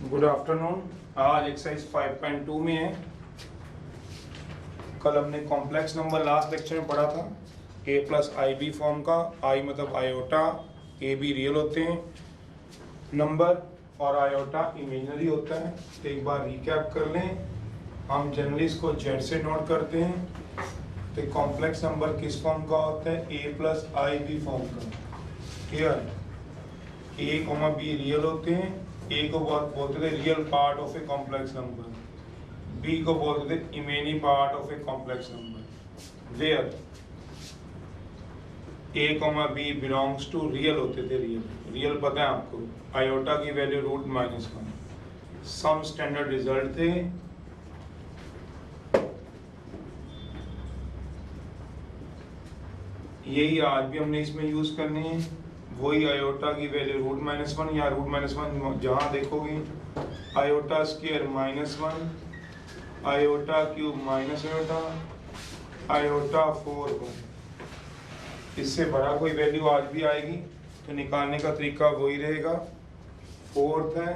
Good afternoon. आज exercise 5.2 में है। कल हमने कॉम्प्लेक्स नंबर लास्ट लेक्चर में पढ़ा था। a plus I B form का, आई मतलब आयोटा, ए बी रियल होते हैं नंबर और आयोटा इमेजिनरी होता है। तो एक बार रिकैप कर लें। हम जनरली इसको जेड से नोट करते हैं। तो कॉम्प्लेक्स नंबर किस फॉर्म का होता है? a plus I B form का। Clear? a comma B real होते हैं। ए को बोलते थे real part of a complex number, B को बोलते थे इमेनी part of a complex number. Where A comma B belongs to real होते थे। रियल पता है आपको, आयोटा की वैल्यू √-1। सम स्टैंडर्ड रिजल्ट थे। यही आज भी हमने इसमें यूज करने हैं। वही आयोटा की वैल्यू √-1 या √-1 जहां देखोगे iota square -1, iota cube -iota, iota 4 इससे बड़ा कोई वैल्यू आज भी आएगी तो निकालने का तरीका वही रहेगा। फोर्थ है,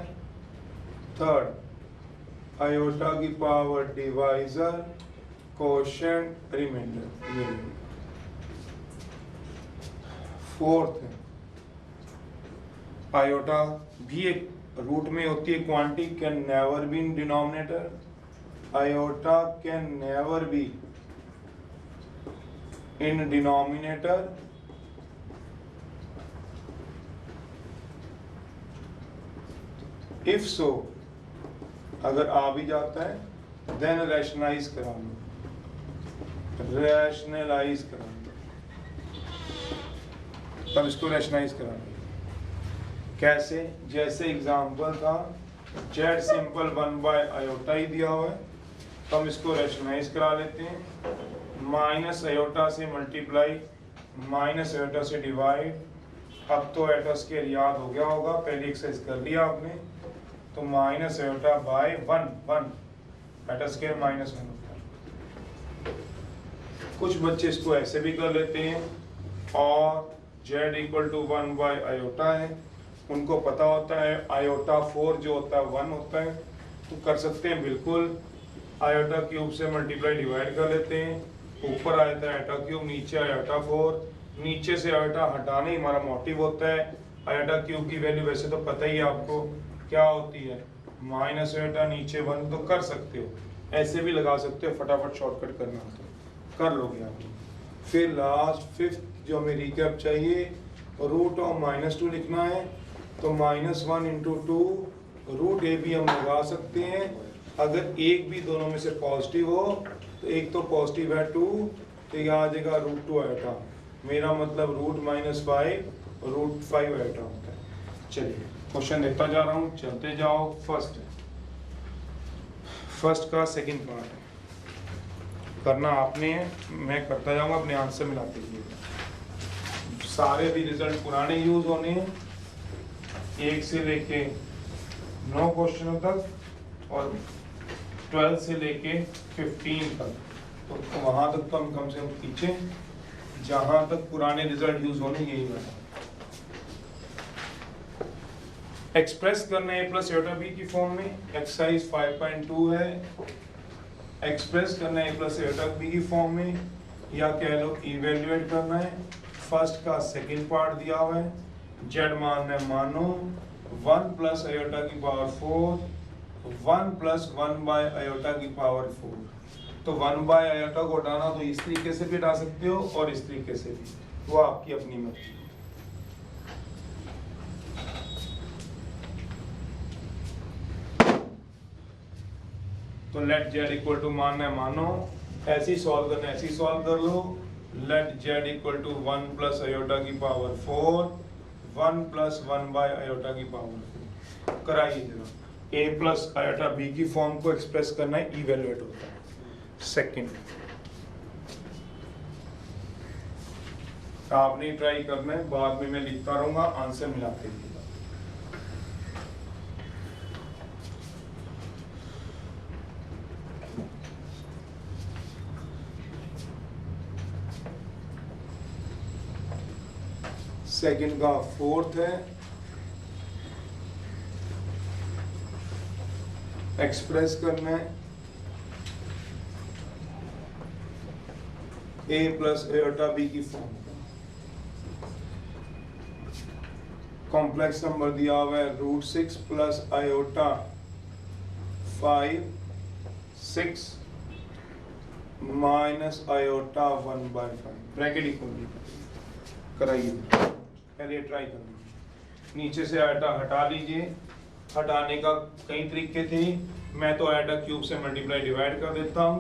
थर्ड आयोटा की power divisor, quotient, remainder. Fourth है आयोटा भी एक रूट में होती है quantity, can never be in denominator. Iota can never be in denominator if so, अगर आ भी जाता है देन रैशनलाइज करा लो, रैशनलाइज करा लो, तब इसको रैशनलाइज करा लो। कैसे? जैसे एग्जाम्पल था जेड सिंपल 1/आयोटा ही दिया हुआ है, तो हम इसको रैशनलाइज करा लेते हैं। माइनस आयोटा से मल्टीप्लाई, माइनस आयोटा से डिवाइड। अब तो आयोटा स्क्वायर याद हो गया होगा, पहले एक्सरसाइज कर लिया आपने। तो minus iota by 1 iota square -1 होता है। कुछ बच्चे इसको ऐसे भी कर लेते हैं और जेड इक्वल टू 1/आयोटा है, उनको पता होता है आयोटा 4 जो होता है 1 होता है, तो कर सकते हैं बिल्कुल। आयोटा क्यूब से मल्टीप्लाई डिवाइड कर लेते हैं। ऊपर आया था आयोटा क्यूब, नीचे आयोटा 4, नीचे से आयोटा हटाना ही हमारा मोटिव होता है। आयोटा क्यूब की वैल्यू वैसे तो पता ही है आपको क्या होती है, माइनस आयोटा नीचे 1, तो कर सकते हो, ऐसे भी लगा सकते हो, फटाफट शॉर्टकट करना तो कर लोगे आप। फिर लास्ट फिफ्थ जो हमें रिकैप चाहिए, √-2 लिखना है, तो -1 × 2 रूट ए भी हम लगा सकते हैं। अगर एक भी दोनों में से पॉजिटिव हो तो एक तो पॉजिटिव है 2, तो यह आ जाएगा √2 आयोटा। मेरा मतलब √-5 √5 आयोटा होता है। चलिए क्वेश्चन देखता जा रहा हूँ, चलते जाओ। फर्स्ट का सेकंड पार्ट है, करना आपने है, मैं करता जाऊंगा, अपने आंसर मिलाते जाइएगा। सारे भी रिजल्ट पुराने यूज होने हैं, 1 से लेके 9 क्वेश्चनों तक और 12 से लेके 15 तक। तो वहां तक तो हम कम से कम खींचे, जहां तक पुराने रिजल्ट यूज होने यही बना। एक्सप्रेस करना है प्लस आयोटा बी की फॉर्म में, एक्सरसाइज 5.2 है। एक्सप्रेस करना है प्लस आयोटा बी की फॉर्म में, या कह लो इवेल्युएट करना है। फर्स्ट का सेकंड पार्ट दिया हुआ है, जेड मानना है मानो 1 प्लस आयोटा की पावर 4, 1 प्लस 1/आयोटा की पावर 4। तो 1/आयोटा को हटाना तो इस तरीके से भी हटा सकते हो और इस तरीके से भी, वो आपकी अपनी मर्जी। तो लेट जेड इक्वल टू मानना है मानो, ऐसे ही सॉल्व करना है, ऐसे ही सॉल्व कर लो। Let Z equal to 1 plus iota की पावर 4, 1 प्लस 1/आयोटा की पावर 4 कराइए जरा। a प्लस आयोटा b की फॉर्म को एक्सप्रेस करना है, इवेल्युएट होता है। सेकंड आपने ट्राई करना है, बाद में मैं लिखता रहूंगा, आंसर मिलाते रहिएगा। सेकंड का फोर्थ है, एक्सप्रेस करना है a प्लस आयोटा b की फॉर्म। कॉम्प्लेक्स नंबर दिया हुआ है √6 plus iota 5 6 minus iota 1/5 bracket ही खोल कराइए, पहले ट्राई कर लीजिए। नीचे से आयोटा हटा लीजिए, हटाने का कई तरीके थे, मैं तो आयोटा क्यूब से मल्टीप्लाई डिवाइड कर देता हूँ,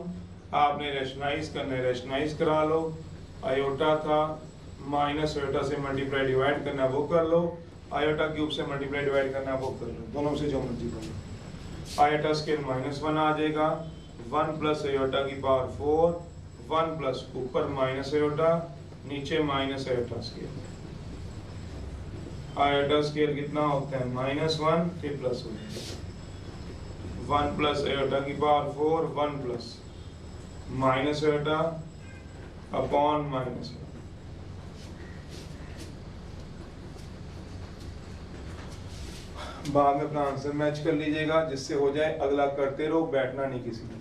आपने रेशनाइज करना है रेशनाइज करा लो। आयोटा था माइनस आयोटा से मल्टीप्लाई डिवाइड करना है वो कर लो, आयोटा क्यूब से मल्टीप्लाई डिवाइड करना है वो कर लो, दोनों से जो मर्जी कर लो। आयोटा स्केयर -1 आ जाएगा, 1 प्लस आयोटा की पावर 4, 1 प्लस ऊपर माइनस आयोटा नीचे minus iota square. Iota square कितना होता है -1 फिर प्लस हो जाएगा, 1 प्लस आयोटा की power 4, 1 plus minus iota upon minus. बाद में अपना आंसर मैच कर लीजिएगा जिससे हो जाए, अगला करते रहो, बैठना नहीं किसी ने।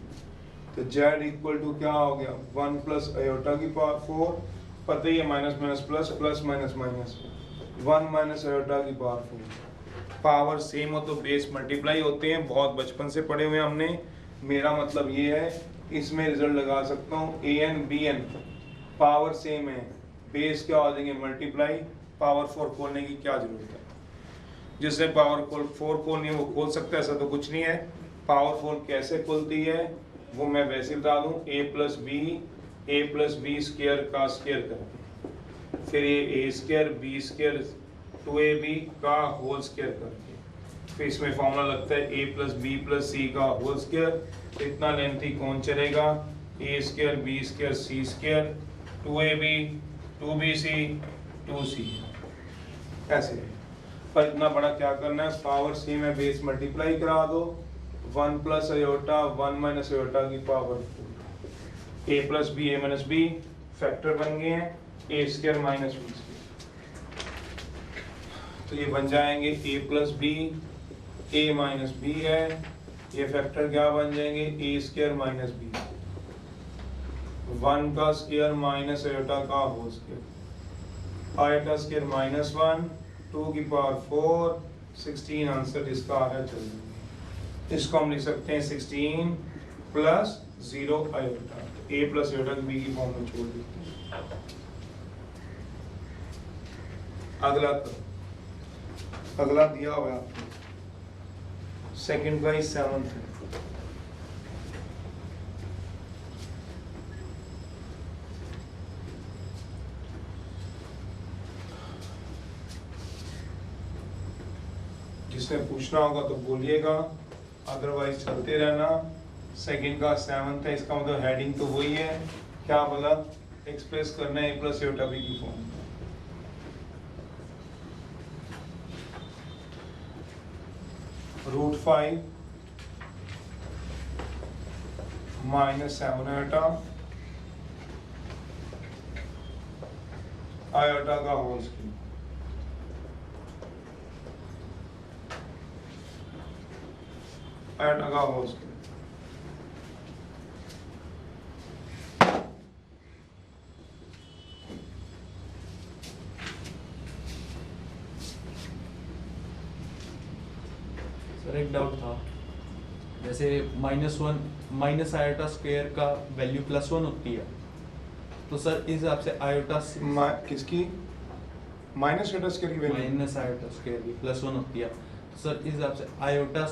तो z इक्वल टू क्या हो गया, 1 प्लस आयोटा की पावर 4, पता ही है minus minus plus, plus minus minus, 1 minus iota की पावर 4। पावर सेम हो तो बेस मल्टीप्लाई होते हैं, बहुत बचपन से पढ़े हुए हमने। मेरा मतलब ये है, इसमें रिजल्ट लगा सकता हूँ an bn पावर सेम है, बेस क्या हो जाएंगे मल्टीप्लाई, पावर 4 खोलने की क्या जरूरत है। जिसने पावर 4 खोलनी है वो खोल सकता है, ऐसा तो कुछ नहीं है। पावर 4 कैसे खुलती है वो मैं वैसे बता दूं, a प्लस बी स्क्वायर का स्क्वायर करके, फिर ये a square b square 2ab का होल स्क्वायर करके, फिर इसमें फॉर्मूला लगता है a प्लस बी प्लस सी का होल स्क्वायर। इतना लेंथी कौन चलेगा, a square b square c square 2ab 2bc 2c, ऐसे। पर इतना बड़ा क्या करना है, पावर सेम है, बेस मल्टीप्लाई करा दो, 1 प्लस आयोटा 1 माइनस आयोटा की power 4, a plus b a minus b factor बन गए हैं, a square minus b square, तो ये बन जाएंगे a plus b a minus b है, ये फैक्टर क्या बन जाएंगे, a स्क्वायर माइनस बी, 1 का स्क्वायर माइनस आयोटा का होल स्क्वायर, आयोटा स्क्वायर -1 2 की पावर 4 16, आंसर इसका आ रहा है। चलिए इसको हम लिख सकते हैं 16 plus 0 iota, a plus iota b की फॉर्म में छोड़ देते हैं। अगला दिया हुआ है आपको, सेकंड का ही 7th है। जिसने पूछना होगा तो बोलिएगा, अदरवाइज चलते रहना। सेकंड का 7th है, इसका मतलब हेडिंग तो वही है, क्या बोला, एक्सप्रेस करना है a प्लस आयोटा b की फॉर्म। √5 माइनस 7 आयोटा आयोटा का होल स्क्वायर, आयोटा का होल स्क्वायर। सर एक डाउट था, जैसे -1 माइनस आयोटा स्क्वायर का वैल्यू +1 होती है, तो सर इस हिसाब से आयोटा किसकी माइनस आयोटा स्क्वायर की वैल्यू, माइनस आयोटा स्क्वायर की +1 होती है, तो सर इस हिसाब से आयोटा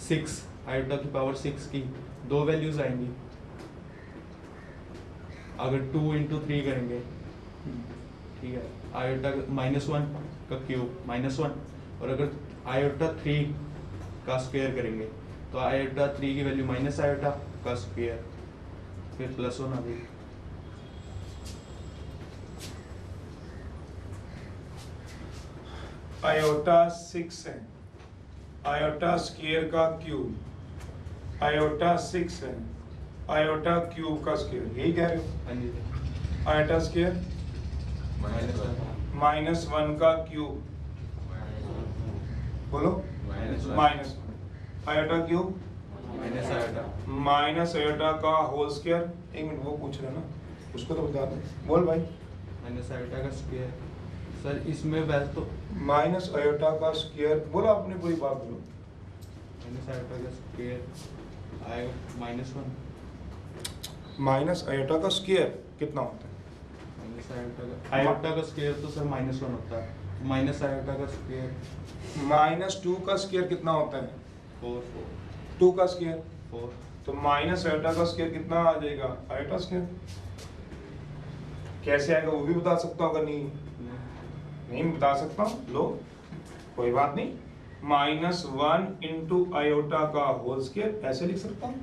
6 आयोटा की पावर 6 की दो वैल्यूज आएंगी अगर 2 × 3 करेंगे, ठीक है, आयोटा -1 का क्यूब -1, और अगर आयोटा 3 का स्क्वायर करेंगे तो आयोटा 3 की वैल्यू माइनस आयोटा का स्क्वायर फिर +1 आ जाएगी। आयोटा 6 है, आयोटा स्क्वायर का क्यूब, आयोटा 6 है, आयोटा क्यूब का स्क्वायर, यही कह रहे हो। हाँ जी, आयोटा स्क्वायर -1 का क्यूब, बोलो -1, iota cube minus iota minus iota का होल स्क्वायर। एक मिनट, वो पूछ रहे हैं ना, उसको तो बता दो। बोल भाई। माइनस आयोटा का स्क्वायर सर, इसमें वैसे तो माइनस आयोटा का स्क्वायर, बोलो अपनी पूरी बात बोलो। माइनस आयोटा का स्क्वायर आएगा -1। माइनस आयोटा का स्क्वायर कितना होता है? माइनस आयोटा का स्क्वायर तो सर -1 होता है। माइनस आयोटा का स्क्वायर -2 का स्क्वायर कितना होता है? 4 2 का स्क्वायर। 4 तो माइनस आयोटा का स्क्वायर कितना आ जाएगा? Iota square. कैसे आएगा वो भी बता सकता हूँ, अगर नहीं बता सकता हूँ, लो कोई बात नहीं। -1 इंटू आयोटा का होल स्क्वायर ऐसे लिख सकता हूँ,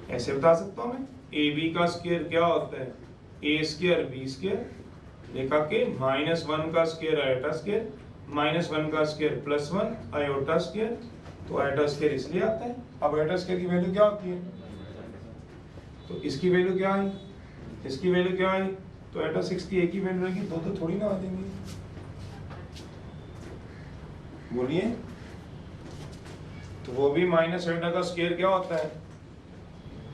ऐसे बता सकता हूँ मैं। ए बी का स्क्वायर क्या होता है? ए स्क्वायर बी स्क्वायर। लिखा के -1 का स्क्वायर आयोटा स्क्वायर, -1 का स्क्वायर +1 आयोटा स्क्वायर। तो आयोटा स्क्वायर इसलिए आता है। अब आयोटा स्क्वायर की वैल्यू क्या होती है? तो इसकी वैल्यू क्या आई? इसकी वैल्यू क्या आई? तो आयोटा 6 की एक ही वैल्यू रहेगी, दो तो थोड़ी ना आ जाएंगी। बोलिए। तो वो भी माइनस आयोटा का स्क्वायर क्या होता है?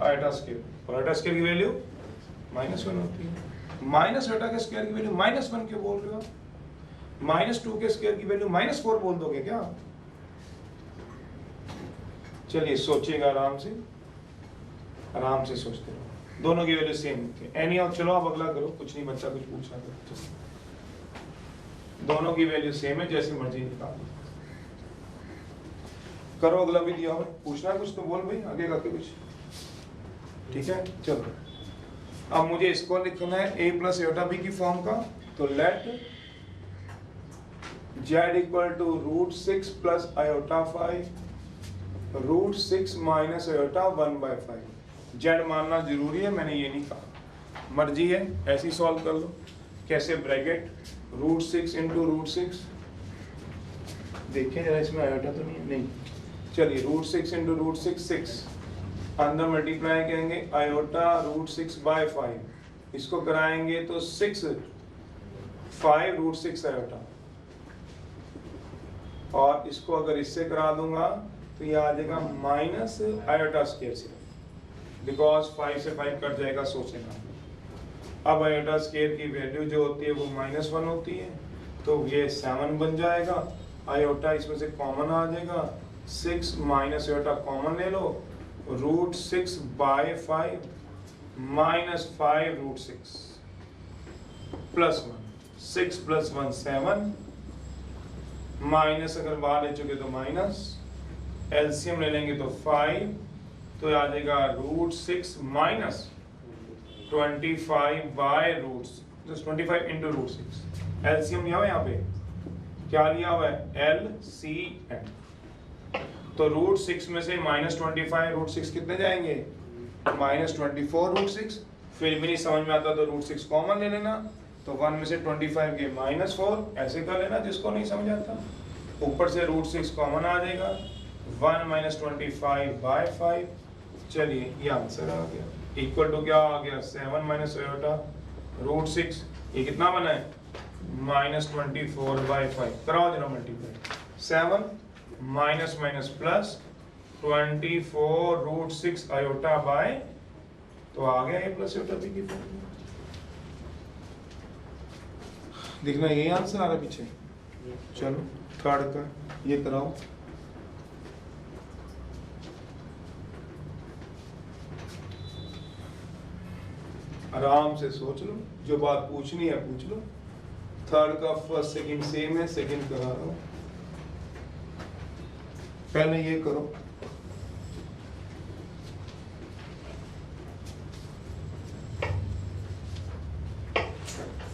Iota square. और आयोटा स्क्वायर की वैल्यू -1 होती है। माइनस आयोटा के स्क्वायर की वैल्यू -1 क्यों बोल रहे हो? -2 के स्क्वायर की वैल्यू -4 बोल दोगे क्या? चलिए सोचिएगा आराम से, आराम से सोचते रहो। दोनों की वैल्यू सेम होती है। एनी और चलो आप अगला करो, कुछ नहीं, बच्चा कुछ पूछ रहा था। दोनों की वैल्यू सेम है, जैसे मर्जी निकालो। करो, अगला भी दिया हो। पूछना कुछ तो बोल भाई, आगे करके कुछ। ठीक है, चलो। अब मुझे इसको लिखना है a प्लस आयोटा b की फॉर्म का। तो let z equal to √6 plus iota 5 √6 minus iota 1/5। z मानना जरूरी है, मैंने ये नहीं कहा, मर्जी है, ऐसे सॉल्व कर लो। कैसे? ब्रैकेट √6 इंटू √6, देखिए जरा इसमें आयोटा तो नहीं। चलिए √6 इंटू √6 6, अंदर मल्टीप्लाई करेंगे आयोटा √6/5, इसको कराएंगे तो 6 5 √6 आयोटा, और इसको अगर इससे करा दूंगा तो ये आ जाएगा माइनस आयोटा स्क्वायर से, बिकॉज 5 से 5 कट जाएगा, सोचेगा। अब आयोटा स्क्वायर की वैल्यू जो होती है वो -1 होती है, तो ये 7 बन जाएगा। आयोटा इसमें से कॉमन आ जाएगा, 6 माइनस आयोटा कॉमन ले लो, √6/5 -5 √6 +1, 6 + 1 7, माइनस अगर बाहर ले चुके तो माइनस, एलसीएम ले लेंगे तो 5, तो आ जाएगा √6 माइनस 25 इंटू √6। एलसीएम लिया हुआ यहाँ पे, क्या लिया हुआ है? LCM। तो √6 में से -25 √6 कितने जाएंगे? -24 √6। फिर भी नहीं समझ में आता तो √6 कॉमन ले लेना, तो 1 में से 25 के -4, ऐसे कर लेना जिसको नहीं समझ आता। ऊपर से √6 कॉमन आ जाएगा, 1 - 25/5। चलिए ये आंसर आ गया, इक्वल टू क्या आ गया? 7 माइनस आयोटा √6, ये कितना बना है? -24/5। कराओ जरा multiply, 7 minus minus plus 24 √6 iota by, तो आ गया a प्लस आयोटा b की फॉर्मूला। देखना यही आंसर आ रहा है पीछे। चलो थर्ड का ये कराओ। आराम से सोच लो, जो बात पूछनी है पूछ लो। थर्ड का फर्स्ट सेकंड सेम है, सेकंड करा रहा हूं। पहले ये करो,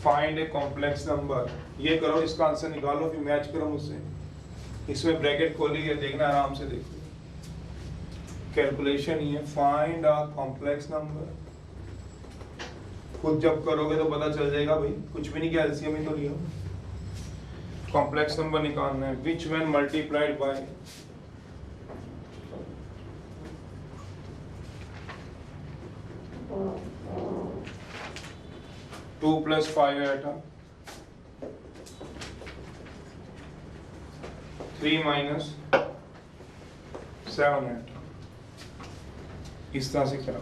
फाइंड ए कॉम्प्लेक्स नंबर। ये करो, इसका आंसर निकालो, फिर मैच करो मुझसे। इसमें ब्रैकेट खोली है, देखना आराम से देखो। कैलकुलेशन ही है, फाइंड अ कॉम्प्लेक्स नंबर। खुद जब करोगे तो पता चल जाएगा भाई, कुछ भी नहीं किया, एलसीएम ही तो लिया। कॉम्प्लेक्स नंबर निकालना है, विच when multiplied by 2 + 5 iota, 3 - 7 iota. इस तरह से कराओ।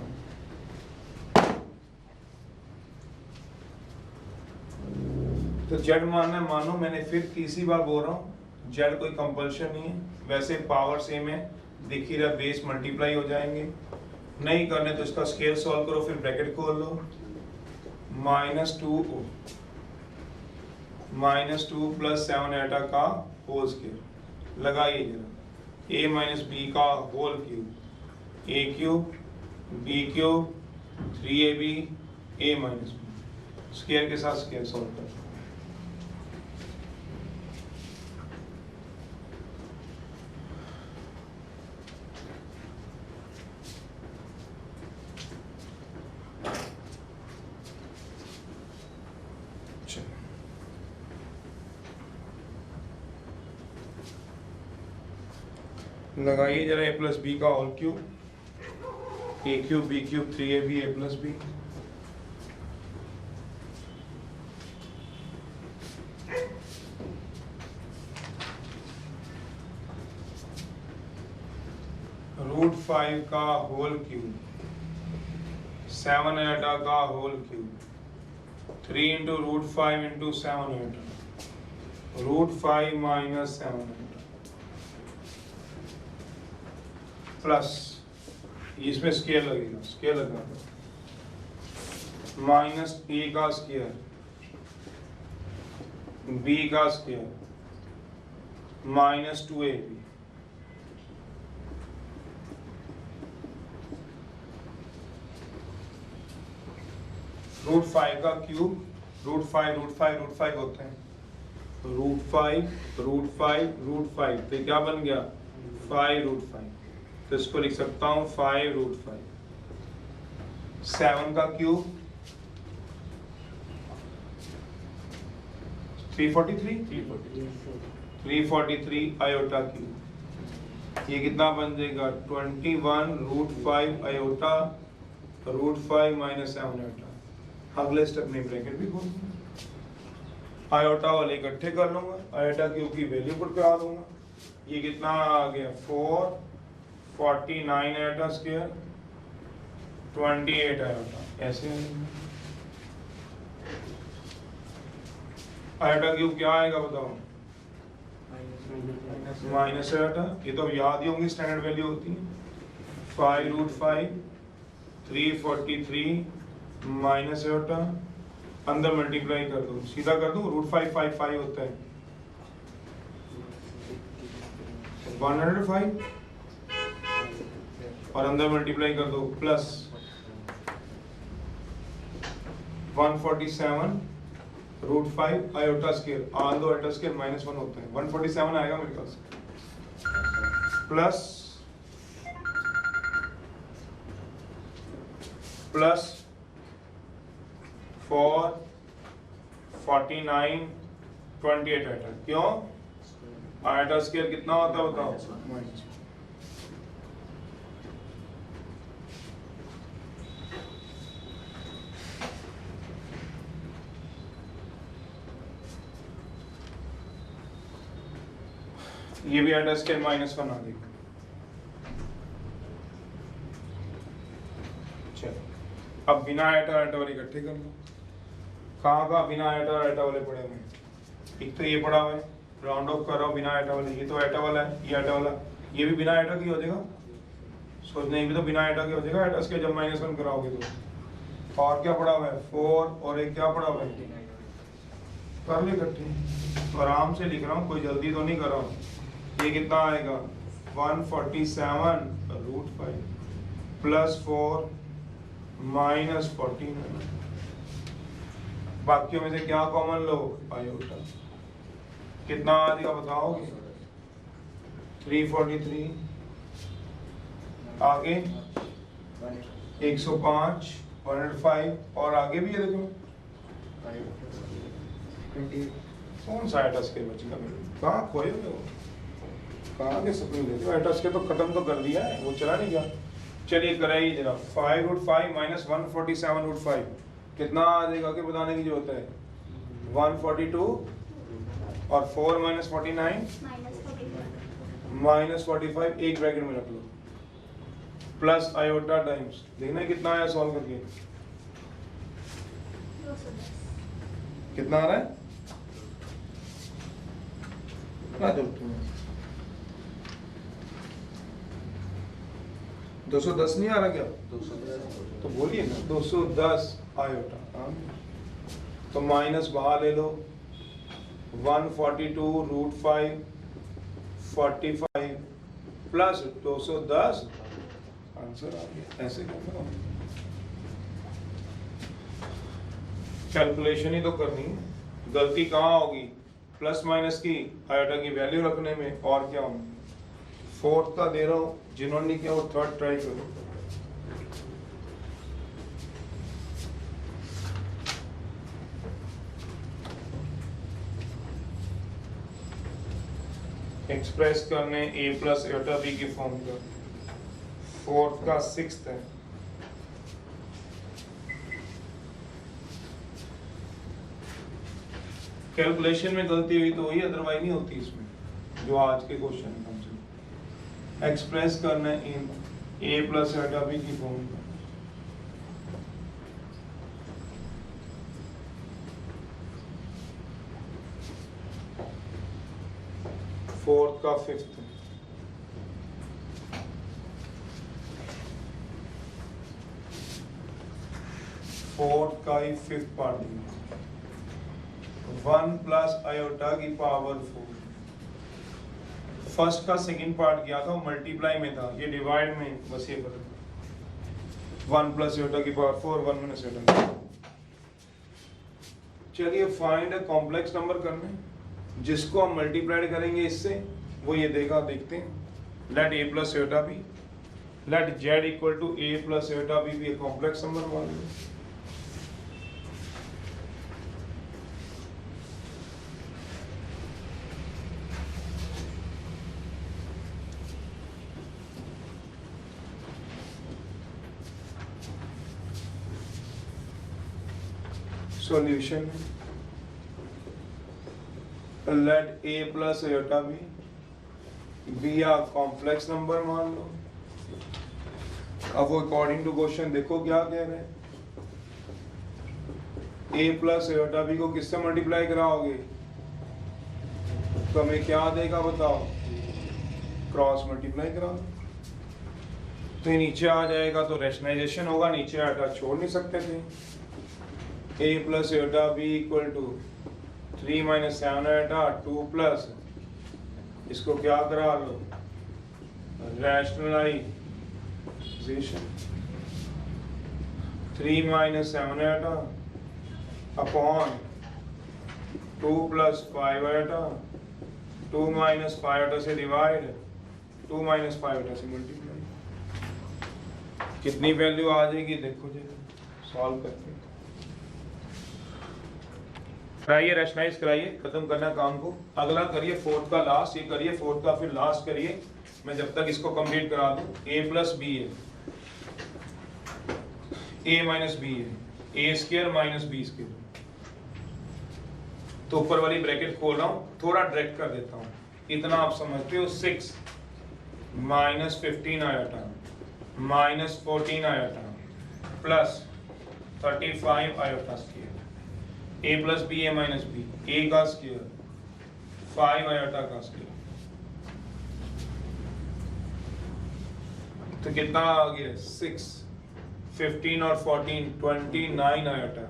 तो जेड मानना है, मानो मैंने फिर तीसरी बार बोल रहा हूँ, जेड कोई कंपल्शन नहीं है, वैसे पावर सेम है, दिख ही रहा, बेस मल्टीप्लाई हो जाएंगे। नहीं करने तो इसका स्केल सॉल्व करो, फिर ब्रैकेट खोल लो, -2 प्लस 7 एटा का होल स्केयर लगाइए जरा, a माइनस बी का whole cube, a cube b cube 3ab a minus b, square के साथ स्केयर सॉल्व कर। लगाइए जरा a प्लस बी का whole cube, a cube b cube 3ab a plus b, √5 का होल क्यूब, 7 एटा का whole cube, 3 into √5 into 7 एटा, √5 minus 7 एटा plus, इसमें square लगेगा, स्केयर लगा माइनस a का स्केयर, b का स्केयर, माइनस 2ab, √5 का क्यूब, √5 होते हैं, √5 तो क्या बन गया 5√5, तो इसको लिख सकता हूं 5√5। 7 का क्यूब 343 आयोटा क्यूब, ये कितना बन जाएगा 21√5 आयोटा, √5 माइनस 7 आयोटा। अगले स्टेप में ब्रैकेट भी खोल दूंगा, आयोटा वाले इकट्ठे कर लूंगा, आयोटा क्यूब की वैल्यू पुट करा दूंगा, ये कितना आ गया 449 आयोटा स्क्वायर 28 आयोटा, ऐसे आयोटा क्यूब क्या आएगा बताओ, माइनस आयोटा, ये तो याद ही होंगी, स्टैंडर्ड वैल्यू होती है, 5√5 343 माइनस आयोटा, अंदर मल्टीप्लाई कर दो, सीधा कर दो, √5 होता है 105 और अंदर मल्टीप्लाई कर दो प्लस 147 √5 आयोटा स्केयर, आन दो आयोटा स्केयर -1 होता है, 147 आएगा मेरे पास, प्लस 449 28 आयोटा, क्यों आयोटा स्केयर कितना होता है बताओ, ये भी आयोटा स्केयर -1 आ गई। चलो अब बिना आयोटा वाले इकट्ठे कर लो, कहाँ बिना आयोटा वाले पड़े हुए हैं, एक तो ये पड़ा हुआ है, राउंड ऑफ कर रहा हूँ बिना आयोटा वाले, ये तो आयोटा वाला है, ये आयोटा वाला, ये भी बिना आयोटा की हो जाएगा, सोचना ये भी तो बिना आयोटा की हो जाएगा, आयोटा स्केयर जब -1 कराओगे तो, और क्या पड़ा हुआ है 4 और एक क्या पड़ा हुआ है, कर ले इकट्ठे, तो आराम से लिख रहा हूँ, कोई जल्दी तो नहीं कर रहा हूँ। ये कितना आएगा 147√5 प्लस 4 माइनस 49, बाकियों में से क्या कॉमन लो आयोटा, कितना आ जाएगा बताओगे 343, आगे 105 105 और आगे भी है देखो, कौन सा आयोटा स्केयर बचेगा मेरे, कहाँ खोए हुए हो, कहाँ के सपने लेते हो, आयोटा स्केयर तो खत्म तो कर दिया है, वो चला नहीं गया। चलिए कराइए जरा, 5√5 माइनस 147√5 कितना आ जाएगा कि बताने की जरूरत है, 142 और 4 माइनस 49 -45, एक ब्रैकेट में रख लो, प्लस आयोटा टाइम्स, देखना कितना आया सॉल्व करके, 210 कितना आ रहा है ना, 210 नहीं आ रहा क्या, 210 तो बोलिए ना 210 आयोटा। हाँ, तो माइनस बाहर ले लो, 142√5 45 प्लस 210, आंसर आ गया। ऐसे करना, कैलकुलेशन ही तो करनी है, गलती कहाँ होगी, प्लस माइनस की आयोटा की वैल्यू रखने में, और क्या होगा। फोर्थ का दे रहा हूँ, जिन्होंने नहीं किया वो थर्ड ट्राई करो। एक्सप्रेस करने a प्लस आयोटा b की फॉर्म का, फोर्थ का सिक्स्थ है। कैलकुलेशन में गलती हुई तो वही, अदरवाइज नहीं होती इसमें, जो आज के क्वेश्चन है हमसे। एक्सप्रेस करना है इन a प्लस आयोटा b की फॉर्म का, फोर्थ का फिफ्थ, फोर्थ का ही फिफ्थ पार्ट दिया, 1 प्लस आयोटा की पावर 4। फर्स्ट का सेकंड पार्ट किया था, मल्टीप्लाई में था, ये डिवाइड में, बस ये फर्क, 1 प्लस आयोटा की पावर 4, 1 माइनस आयोटा। चलिए फाइंड कॉम्प्लेक्स नंबर करने, जिसको हम मल्टीप्लाई करेंगे इससे, वो ये देगा, देखते हैं। Let a plus iota B, let z equal to a plus iota B भी कॉम्प्लेक्स नंबर मान लो। Solution, let a plus iota B आ कॉम्प्लेक्स नंबर मान लो। अब वो अकॉर्डिंग टू क्वेश्चन देखो क्या कह रहे हैं, a प्लस आयोटा बी को किससे मल्टीप्लाई कराओगे, तो हमें क्या देगा बताओ, क्रॉस मल्टीप्लाई कराओ, तो ये नीचे आ जाएगा, तो रैशनलाइजेशन होगा, नीचे आयोटा छोड़ नहीं सकते थे। a plus iota B equal to 3 minus 7 iota 2 plus, इसको क्या करा लो, rationalization, 3 minus 7 iota upon 2 plus 5 iota, 2 minus 5 iota से डिवाइड, 2 माइनस 5 आयोटा से मल्टीप्लाई। कितनी वैल्यू आ जाएगी देखो जी, सॉल्व करके कराइए, रैशनलाइज कराइए, खत्म करना काम को। अगला करिए फोर्थ का लास्ट, ये करिए फोर्थ का, फिर लास्ट करिए, मैं जब तक इसको कंप्लीट करा दूं। a प्लस बी है, a माइनस बी है, a square minus b square, तो ऊपर वाली ब्रैकेट खोल रहा हूं, थोड़ा डायरेक्ट कर देता हूं, इतना आप समझते हो। 6 minus 15 iota minus 14 iota plus 35 iota square, a plus b a minus b, a का स्क्वायर 5 आयोटा का स्क्वायर, तो कितना आ गया 6, 15 और 14 29 आयोटा,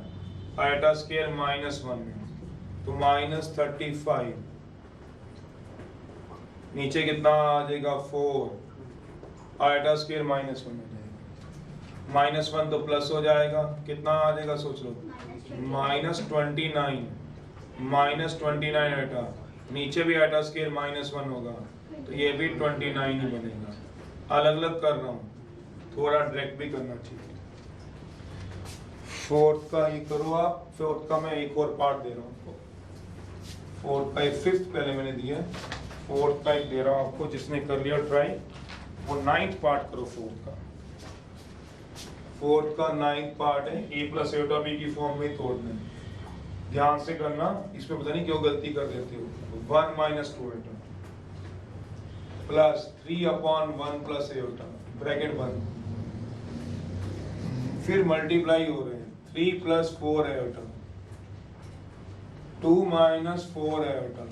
आयोटा स्क्वायर माइनस 1 है, तो माइनस 35, नीचे कितना आ जाएगा 4, आयोटा स्क्वायर माइनस 1 हो जाएगा, माइनस 1 तो प्लस हो जाएगा, कितना आ जाएगा सोच लो, माइनस 29, माइनस 29 आयोटा, नीचे भी आयोटा स्क्वायर माइनस 1 होगा, तो ये भी 29 ही बनेगा। अलग अलग कर रहा हूँ, थोड़ा डायरेक्ट भी करना चाहिए। फोर्थ का ये करो आप, फोर्थ का मैं एक और पार्ट दे रहा हूँ आपको, फोर्थ का एक फिफ्थ पहले मैंने दिया है, फोर्थ का एक दे रहा हूँ आपको, जिसने कर लिया ट्राई वो 9th पार्ट करो। फोर्थ का 9th पार्ट है, a प्लस आयोटा बी की फॉर्म में तोड़ना है, ध्यान से करना, इसमें पता नहीं क्यों गलती कर देते हो। 1 minus 2 iota plus 3/1 plus aorta bracket बंद, फिर मल्टीप्लाई हो रहे हैं 3 + 4 एयोटा 2 - 4 एयोटा।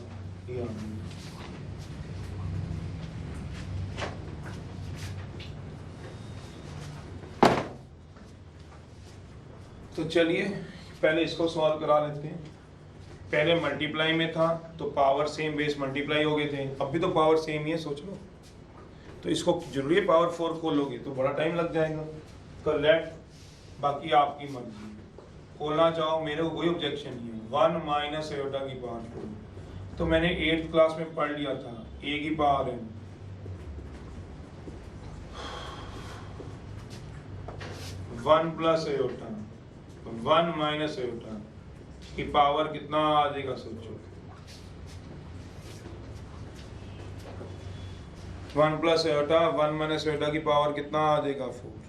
तो चलिए पहले इसको सॉल्व करा लेते हैं। पहले मल्टीप्लाई में था तो पावर सेम बेस मल्टीप्लाई हो गए थे, अब भी तो पावर सेम ही है, सोच लो। तो इसको जरूरी है पावर 4 खोलोगे तो बड़ा टाइम लग जाएगा। तो लेट, बाकी आपकी मर्जी, खोलना चाहो, मेरे को कोई ऑब्जेक्शन नहीं है। 1 - एयोटा की पावर 4 तो मैंने 8th क्लास में पढ़ लिया था, ए की पावर n 1 + एयोटा 1 - एयोटा की पावर कितना आ जाएगा सोचो। 1 + एयोटा 1 - एयोटा की पावर कितना आ जाएगा 4।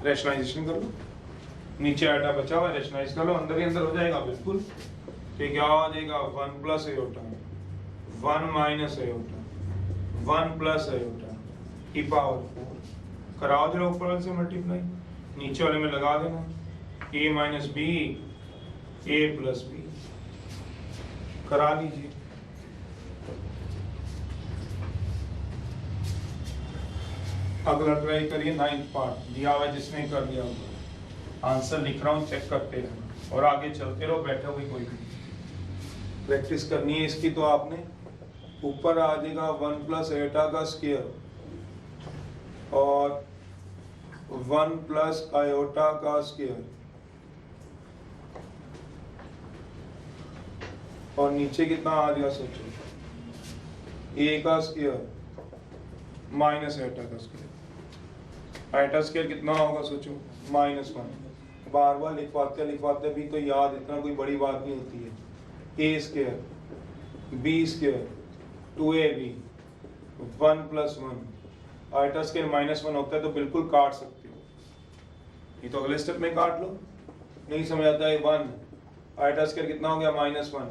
रैशनलाइजेशन कर लो, नीचे आटा बचा हुआ है, रैशनलाइज कर लो, अंदर ही अंदर हो जाएगा बिल्कुल। तो क्या आ जाएगा 1 + एयोटा 1 - एयोटा 1 + एयोटा की पावर 4। कराओ जरा ऊपर वाले से मल्टीप्लाई, नीचे वाले में लगा देना a - b a + b, करा लीजिए। अगला ट्राई करिए 9th पार्ट दिया हुआ है, जिसने कर दिया होगा आंसर लिख रहा हूँ, चेक करते रहना और आगे चलते रहो, बैठे हुए कोई भी प्रैक्टिस करनी है इसकी। तो आपने ऊपर आ जाएगा 1 + एयोटा का स्क्वायर और 1 + आयोटा का स्क्वायर, और नीचे कितना आ गया सोचो, a का स्क्वायर माइनस एयोटा का स्क्वायर। आयोटा स्क्वायर कितना होगा सोचो, -1। बार बार लिखवाते भी तो याद, इतना कोई बड़ी बात नहीं होती है। a square b square 2ab 1 + 1, iota square -1 होता है तो बिल्कुल काट सकते हो, ये तो अगले स्टेप में काट लो। नहीं समझ आता है 1, आयोटा स्क्वायर कितना हो गया -1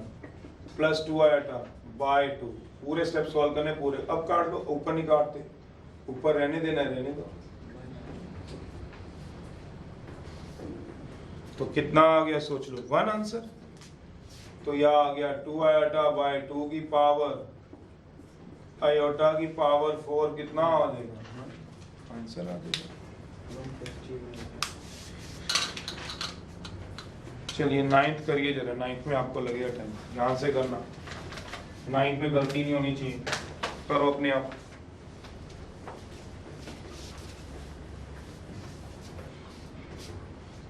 + 2 आयोटा बाय 2, पूरे स्टेप सॉल्व करने पूरे। अब काट लो, ऊपर नहीं काटते, ऊपर रहने देना है, रहने दो। तो कितना आ गया सोच लो, 1 आंसर। तो यह आ गया 2 आयोटा बाय 2 की पावर आयोटा की पावर 4, कितना आ जाएगा आंसर आ जाएगा। चलिए 9th करिए जरा, 9th में आपको लगेगा टाइम, ध्यान से करना, 9th में गलती नहीं होनी चाहिए, करो अपने आप।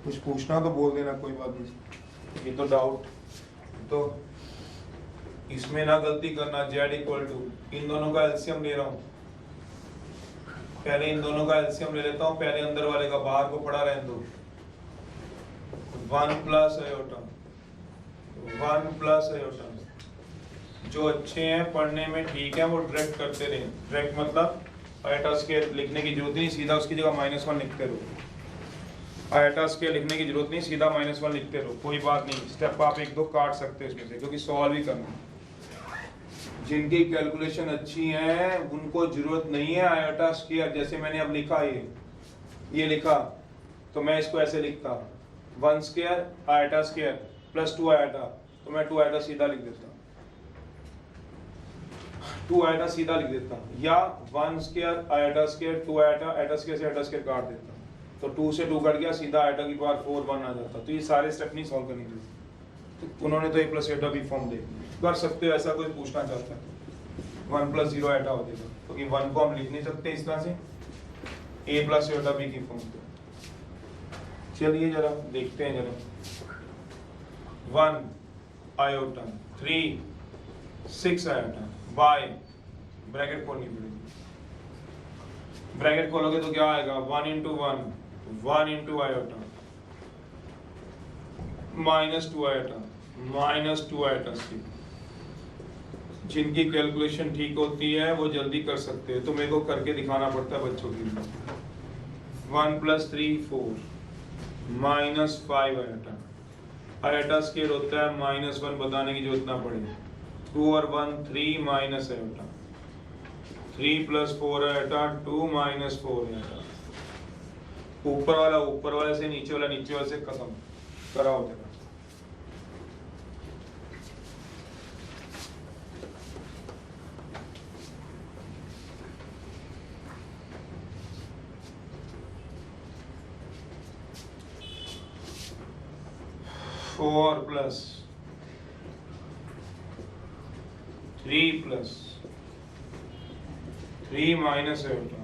कुछ पूछना तो बोल देना, कोई बात नहीं, ये तो डाउट तो इसमें ना गलती करना। z = इन दोनों का एलसीएम ले रहा हूँ, पहले इन दोनों का एलसीएम ले लेता हूँ, पहले अंदर वाले का, बाहर को पड़ा रहने दो। 1 + आयोटा 1 + आयोटा, जो अच्छे हैं पढ़ने में ठीक है वो डायरेक्ट करते रहे। डायरेक्ट मतलब आयोटा स्क्वायर लिखने की जरूरत नहीं, सीधा उसकी जगह -1 लिखते रहो। आयोटा स्क्वायर लिखने की जरूरत नहीं, सीधा -1 लिखते रहो, कोई बात नहीं। स्टेप आप 1-2 काट सकते हो इसमें से, क्योंकि सॉल्व ही करना। जिनकी कैलकुलेशन अच्छी है उनको जरूरत नहीं है आयोटा स्क्वायर, जैसे मैंने अब लिखा ये लिखा, तो मैं इसको ऐसे लिखता 1 स्क्वायर आयोटा स्क्वायर + 2 आयोटा, तो मैं 2 आयोटा सीधा लिख देता, 2 आयोटा सीधा लिख देता, या 1 square iota square 2 iota, iota square से आयोटा स्क्वायर काट देता, तो 2 से 2 कट गया, सीधा आयोटा की पावर 4 1 आ जाता। तो ये सारे स्टेप नहीं सॉल्व करने के, तो उन्होंने तो a + आयोटा भी फॉर्म दे कर सकते हो, ऐसा कोई पूछना चाहता है 1 + 0 आयोटा हो जाएगा, क्योंकि 1 को हम लिख नहीं सकते इस तरह से, a + आयोटा b की फॉर्म पे। चलिए जरा देखते हैं जरा, 1 आयोटा 3 6 आयोटा बाय, ब्रैकेट खोलनी पड़ेगी, ब्रैकेट खोलोगे तो क्या आएगा 1 × 1 × आयोटा -2 आयोटा -2 आयोटा स्क्वायर। जिनकी कैलकुलेशन ठीक होती है वो जल्दी कर सकते हैं, तो मेरे को करके दिखाना पड़ता है बच्चों के लिए। 1 + 3 4 -5 आयोटा। आयोटा स्केयर होता है -1, बताने की जरूरत ना पड़े। 2 और 1 3 माइनस आयोटा, 3 + 4 आयोटा, 2 - 4 आयोटा। ऊपर वाले से, नीचे वाले से खत्म करा हो जाएगा। Four plus 3 + 3 minus iota,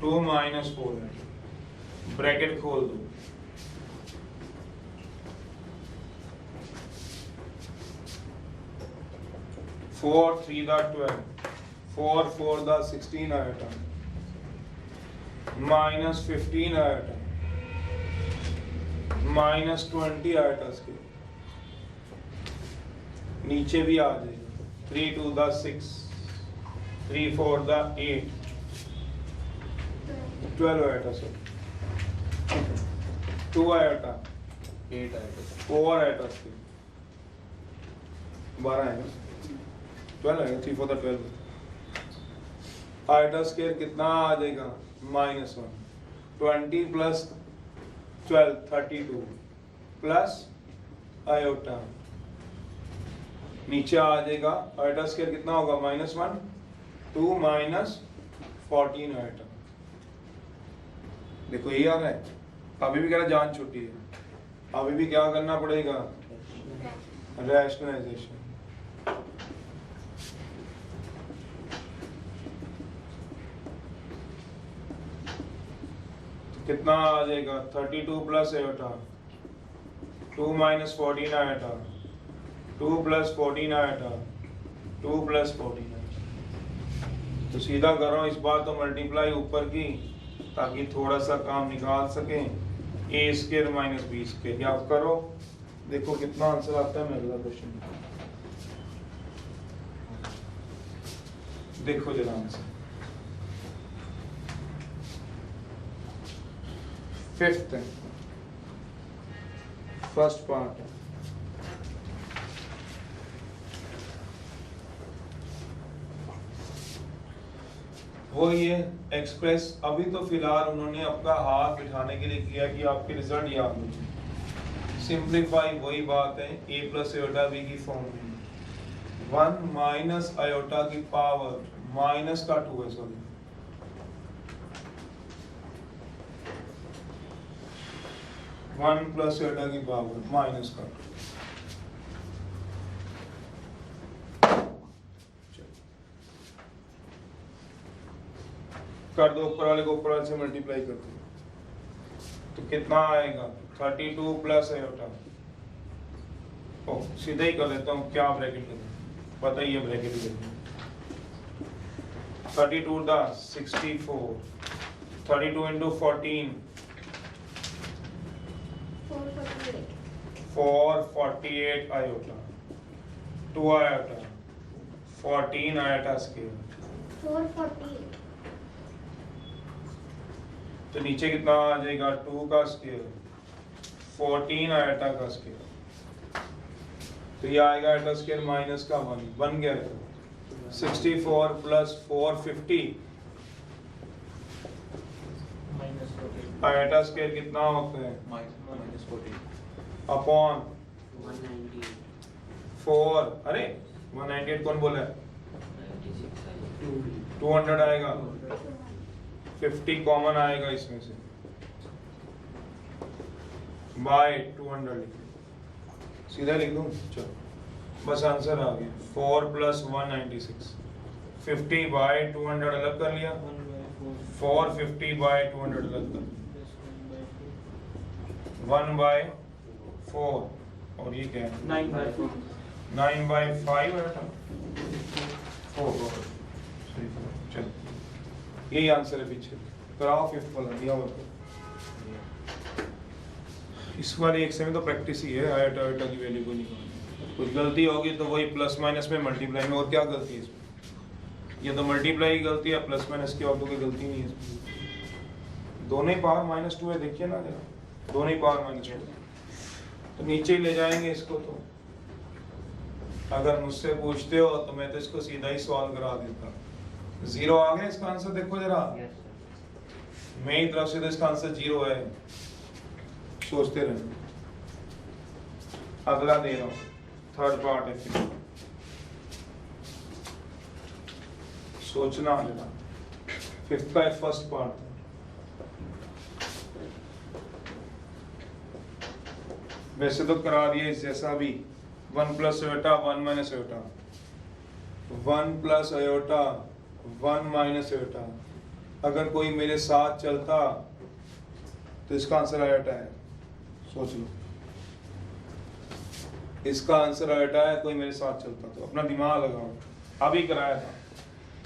2 - 4 iota. Bracket खोल दो। फोर 3 दा 12, 4 4 दा 16 आयोटा, -15 आयोटा, -20 आयोटा के नीचे भी आ जाएगा। 3 2 दा 6, 3 4 दा 8, 12 आयोटा से 2 आयोटा, 8 आएगा। 4 आयोटा के 12 आएगा, 12 आएगा। 3 4 दा 12 आयोटा स्केयर कितना आ जाएगा? -1। 20 + 12 32 प्लस आयोटा, नीचे आ जाएगा। आयोटा स्केयर कितना होगा? -1, 2 - 14 आयोटा। देखो यही आ रहा है। अभी भी कह रहा जान छुट्टी है, अभी भी क्या करना पड़ेगा? रैशनलाइजेशन। कितना आ जाएगा? 32 plus iota, 2 - 14 iota, 2 + 14 iota, 2 + 14 iota. तो सीधा करो इस बार तो मल्टीप्लाई ऊपर की, ताकि थोड़ा सा काम निकाल सकें। a² - b², याद करो। देखो कितना आंसर आता है। मैं अगला क्वेश्चन देखो जरा आंसर। 5th है, फर्स्ट पार्ट है। वो ये एक्सप्रेस अभी तो फिलहाल उन्होंने अपना हाथ बिठाने के लिए किया कि आपके रिजल्ट याद हो जाए। सिंप्लीफाई वही बात है, a + आयोटा b की फॉर्म में। 1 माइनस आयोटा की पावर माइनस का 2 है, सॉरी, 1 + आयोटा की पावर माइनस का 2। कर दो, ऊपर वाले को ऊपर वाले से मल्टीप्लाई कर दो, तो कितना आएगा? 32 प्लस आयोटा। ओ सीधा ही कर लेता हूँ, क्या ब्रैकेट करूँ, पता ही है ब्रैकेट ही करना। 32 दा 64, 32 × 14 448 आयोटा, 2 आयोटा, 14 आयोटा स्केयर, 448। तो नीचे कितना आ जाएगा? 2 का स्केयर, 14 आयोटा का स्केयर, तो ये आएगा आयोटा स्केयर माइनस का 1, बन गया। 64 + 450 आयोटा स्केयर कितना होता है? -14 अपॉन 198। 4, अरे 198 कौन बोला है? 200 आएगा, 50 कॉमन आएगा इसमें से, बाय 200 लिख दो, सीधा लिख दूं? चलो बस आंसर आ गया। 4 + 196, 50 बाय 200 अलग कर लिया, 450 बाय 200 अलग कर, 1/4, और ये क्या है? 9/4। 9/5 है ना? 4। चलो यही आंसर है पीछे। कराओ 5th वाला, दिया हुआ इस वाले एक से में तो प्रैक्टिस ही है, आयोटा आयोटा की वैल्यू को निकालना। कुछ गलती होगी तो वही प्लस माइनस में मल्टीप्लाई में, और क्या गलती है इसमें? ये तो मल्टीप्लाई की गलती है, प्लस माइनस की और तो कोई गलती नहीं है इसमें। दोनों ही पावर -2 है, देखिए ना जरा। दोनों ही पावर माइनस टू, तो नीचे ही ले जाएंगे इसको। तो अगर मुझसे पूछते हो तो मैं तो इसको सीधा ही सॉल्व करा देता। 0 आ गया इसका आंसर, देखो जरा मेरी तरफ से तो इसका आंसर 0 है, सोचते रहना। अगला दे रहा हूं, थर्ड पार्ट है, फिर सोचना जरा। फिफ्थ का फर्स्ट पार्ट, वैसे तो करा दिए इस जैसा भी, 1 plus iota 1 minus iota, 1 plus iota 1 minus iota. अगर कोई मेरे साथ चलता तो इसका आंसर आयोटा है, सोच लो। इसका आंसर आयोटा है, कोई मेरे साथ चलता तो। अपना दिमाग लगाओ, अभी कराया था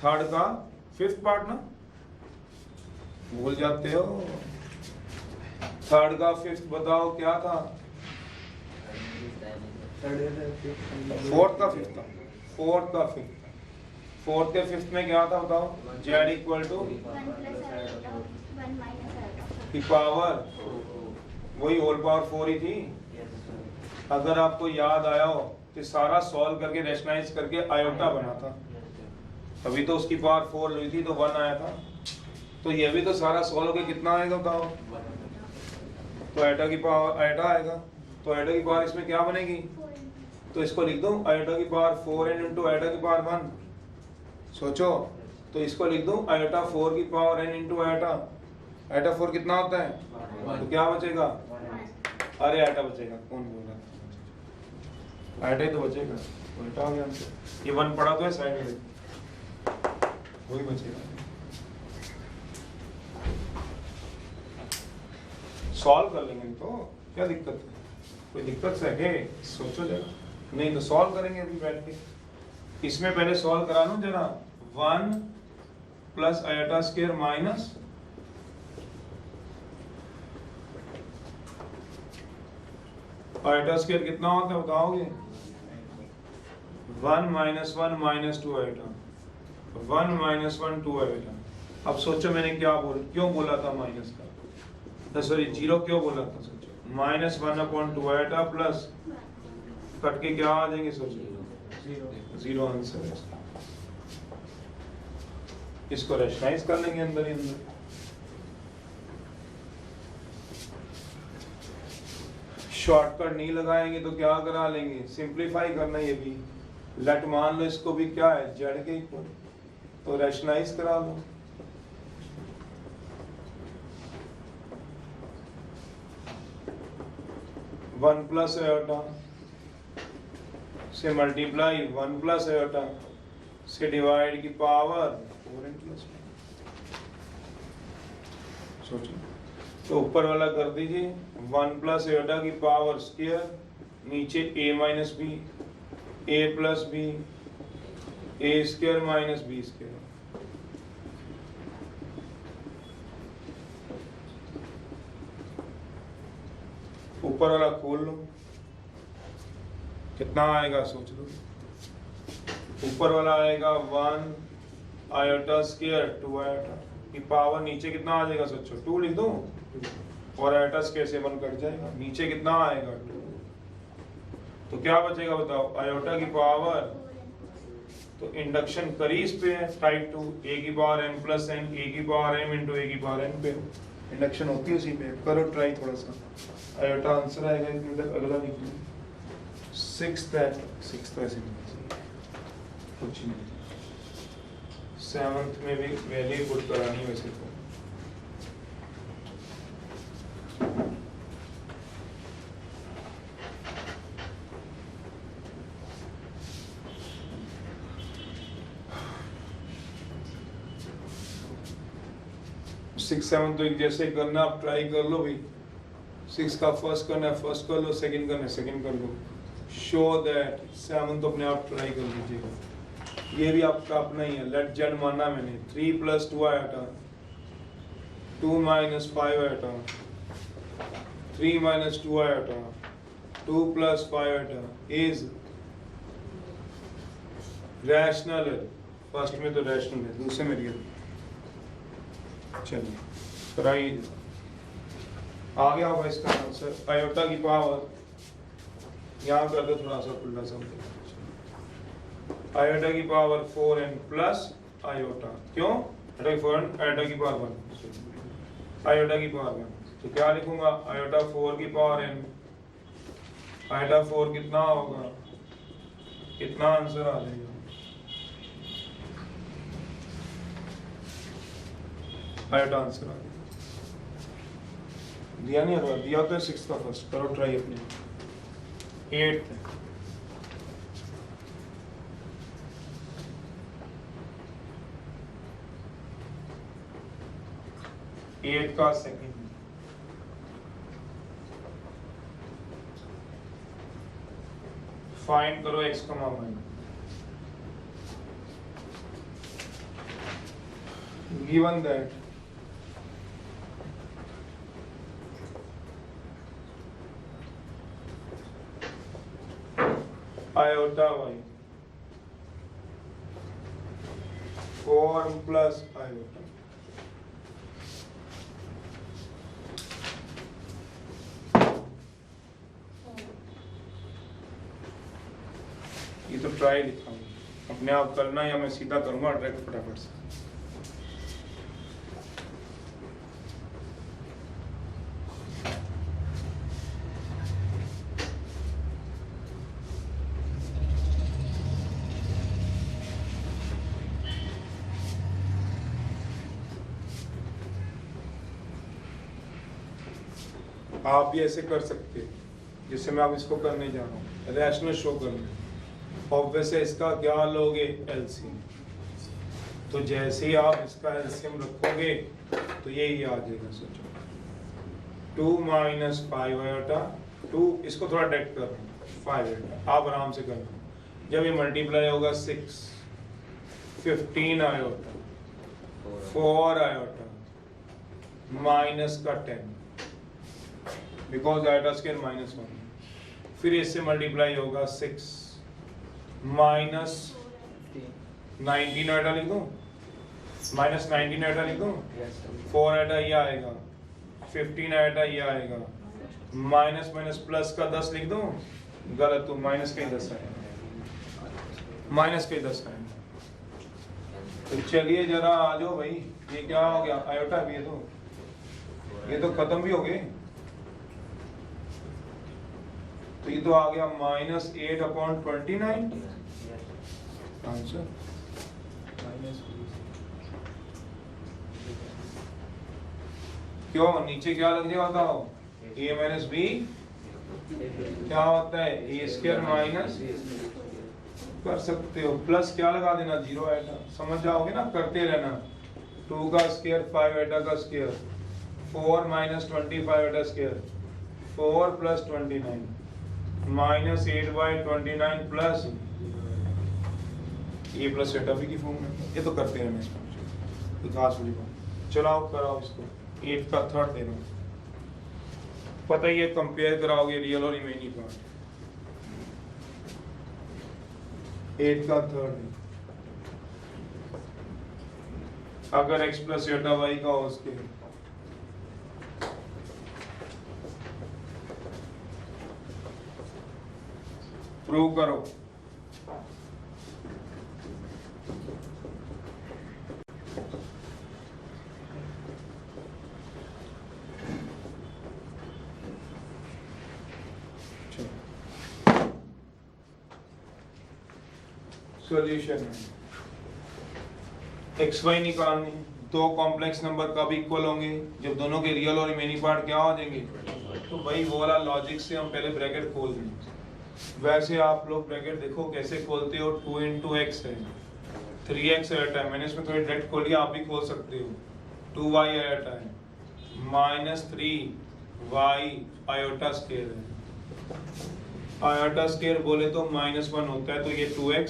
थर्ड का फिफ्थ पार्ट ना, भूल जाते हो। थर्ड का फिफ्थ बताओ क्या था? फोर्थ का फिफ्थ था, फोर्थ का फिफ्थ। फोर्थ के फिफ्थ में क्या था बताओ? z equal to 1 plus iota 1 minus iota की पावर, वही होल पावर 4 ही थी। अगर आपको याद आया हो तो सारा सॉल्व करके रैशनलाइज करके आयोटा बना था, अभी तो उसकी पावर 4 हुई थी तो 1 आया था। तो ये भी तो सारा सॉल्व करके कितना आएगा बताओ? तो आयोटा की पावर आयोटा आएगा, तो आयोटा की पावर इसमें क्या बनेगी? तो इसको लिख दो आयोटा की पावर 4n इंटू आयोटा की पावर 1। सोचो, तो इसको लिख दो आयोटा 4 की power n into iota. Iota 4 कितना होता है? तो क्या बचेगा? अरे आयोटा बचेगा, कौन बोल रहा है? आयोटा ही तो बचेगा, उल्टा हो गया हमसे। ये 1 पड़ा तो है साइड में, वही बचेगा। सॉल्व कर लेंगे तो क्या दिक्कत है? कोई दिक्कत से है? सोचो जरा। नहीं तो सॉल्व करेंगे अभी बैठ के। इसमें पहले सॉल्व करा लो जरा। 1 plus iota square minus iota square कितना होता है बताओगे? 1 minus 1 minus 2 iota, 1 minus 1 2 iota. अब सोचो मैंने क्यों बोला था माइनस का, सॉरी 0 क्यों बोला था? सोचो minus 1 upon 2 iota plus cut के क्या आ जाएंगे? सोचो 0 आंसर है इसका। इसको रैशनलाइज कर लेंगे अंदर ही अंदर। शॉर्टकट नहीं लगाएंगे तो क्या करा लेंगे? सिंपलीफाई करना। ये भी लेट मान लो इसको भी क्या है? जेड के इक्वल, तो रैशनलाइज करा लो। वन प्लस आयोटा से मल्टीप्लाई 1 प्लस आयोटा से डिवाइड की पावर 4n प्लस 1। सोचो, तो ऊपर वाला कर दीजिए 1 प्लस आयोटा की पावर स्क्वायर, नीचे a minus b, a plus b, a square minus b square. ऊपर वाला खोल लो, कितना आएगा सोच लो। ऊपर वाला आएगा 1 आयोटा स्क्वायर 2 आयोटा की पावर, नीचे कितना आ जाएगा सोचो? 2 लिख दो और आयोटा स्क्वायर से 1 कट जाएगा, नीचे कितना आएगा? 2। तो क्या बचेगा बताओ? आयोटा की पावर, तो इंडक्शन करीज पे है टाइप 2, a की power m plus n, a की पावर m इंटू a की पावर n पे इंडक्शन होती है, उसी पे करो ट्राई थोड़ा सा। आयोटा आंसर आएगा इसमें। अगला लिख लो 6th ऐसे कुछ नहीं। 7th में भी वैल्यू पुट करानी वैसे तो। सिक्स सेवन तो एक जैसे करना, आप ट्राई कर लो भाई। 6 का फर्स्ट करना है फर्स्ट कर लो, सेकंड करना है सेकंड कर लो। शो दैट 7 तो अपने आप ट्राई कर लीजिएगा। ये भी आपका अपना ही है। लेट जेड माना मैंने 3 plus 2 iota, 2 minus 5 iota, 3 minus 2 iota, 2 plus 5 iota is rational है। फर्स्ट में तो रैशनल है, दूसरे में रियल। चलिए कराइए। आ गया होगा इसका आंसर। आयोटा की पावर यहाँ कर दो थोड़ा सा उल्टा सा, आयोटा की पावर 4n प्लस आयोटा, क्यों आयोटा की पावर 1, आयोटा की पावर 1, तो क्या लिखूंगा आयोटा 4 की पावर n, आयोटा 4 कितना होगा, कितना आंसर आ जाएगा, आयोटा आंसर आ गया। दिया नहीं होगा, दिया तो 6 का फर्स्ट, करो ट्राई अपने 8 8 का सेकंड, फाइंड करो x, y, given that iota y 4 plus iota ये तो ट्राई लिखा हूँ, अपने आप करना या मैं सीधा करूंगा डायरेक्ट फटाफट से। आप भी ऐसे कर सकते हैं जिससे मैं अब इसको करने जा रहा हूँ, रैशनल शो करना। ऑब्वियस है इसका क्या लोगे एलसीएम, तो जैसे ही आप इसका एलसीएम रखोगे तो यही आ जाएगा, सोचो 2 माइनस 5 आयोटा 2, इसको थोड़ा डेट कर 5 आयोटा, आप आराम से करना। जब ये मल्टीप्लाई होगा 6 15 आयोटा 4 आयोटा माइनस का 10 बिकॉज आयोटा स्क्वायर -1, फिर इससे मल्टीप्लाई होगा 6 माइनस 19 आयोटा लिख दूं, माइनस 19 आयोटा लिख दूं, 4 आयोटा ये आएगा, 15 आयोटा ये आएगा, माइनस माइनस प्लस का 10 लिख दूं, गलत, तो माइनस का ही 10 आएगा, माइनस का ही 10 आएगा। तो चलिए जरा आ जाओ भाई, ये क्या हो गया आयोटा भी, ये तो खत्म भी हो गए, तो ये तो आ गया -8/29 आंसर। क्यों नीचे क्या लग जाएगा बताओ, a माइनस b क्या होता है a स्क्वायर माइनस, कर सकते हो प्लस क्या लगा देना 0 आएगा, समझ जाओगे ना, करते रहना। 2 का स्क्वायर 5 आएगा का स्क्वायर, 4 माइनस 25 आएगा स्क्वायर, 4 प्लस 29 -8/29 प्लस ये प्लस एटा भी की फॉर्म में, ये तो करते हैं इसमें तो खास वाली बात। चलाओ कराओ इसको, 8 का थर्ड देना, पता ही है कंपेयर कराओगे रियल और इमेजिनरी पार्ट। 8 का थर्ड अगर x प्लस एटा y का हो उसके प्रूव करो। सॉल्यूशन एक्स वाई निकालनी, दो कॉम्प्लेक्स नंबर कब इक्वल होंगे, जब दोनों के रियल और इमेजिनरी पार्ट क्या हो जाएंगे। तो भाई वो वाला लॉजिक से हम पहले ब्रैकेट खोल देंगे। वैसे आप लोग ब्रैकेट देखो कैसे खोलते हो, 2 into x है, 3x आयोटा है, मैंने इसमें थोड़ी डायरेक्ट खोली, आप भी खोल सकते हो। 2y आयोटा है, -3y आयोटा स्क्वायर है। आयोटा स्क्वायर बोले तो -1 होता है, तो ये 2x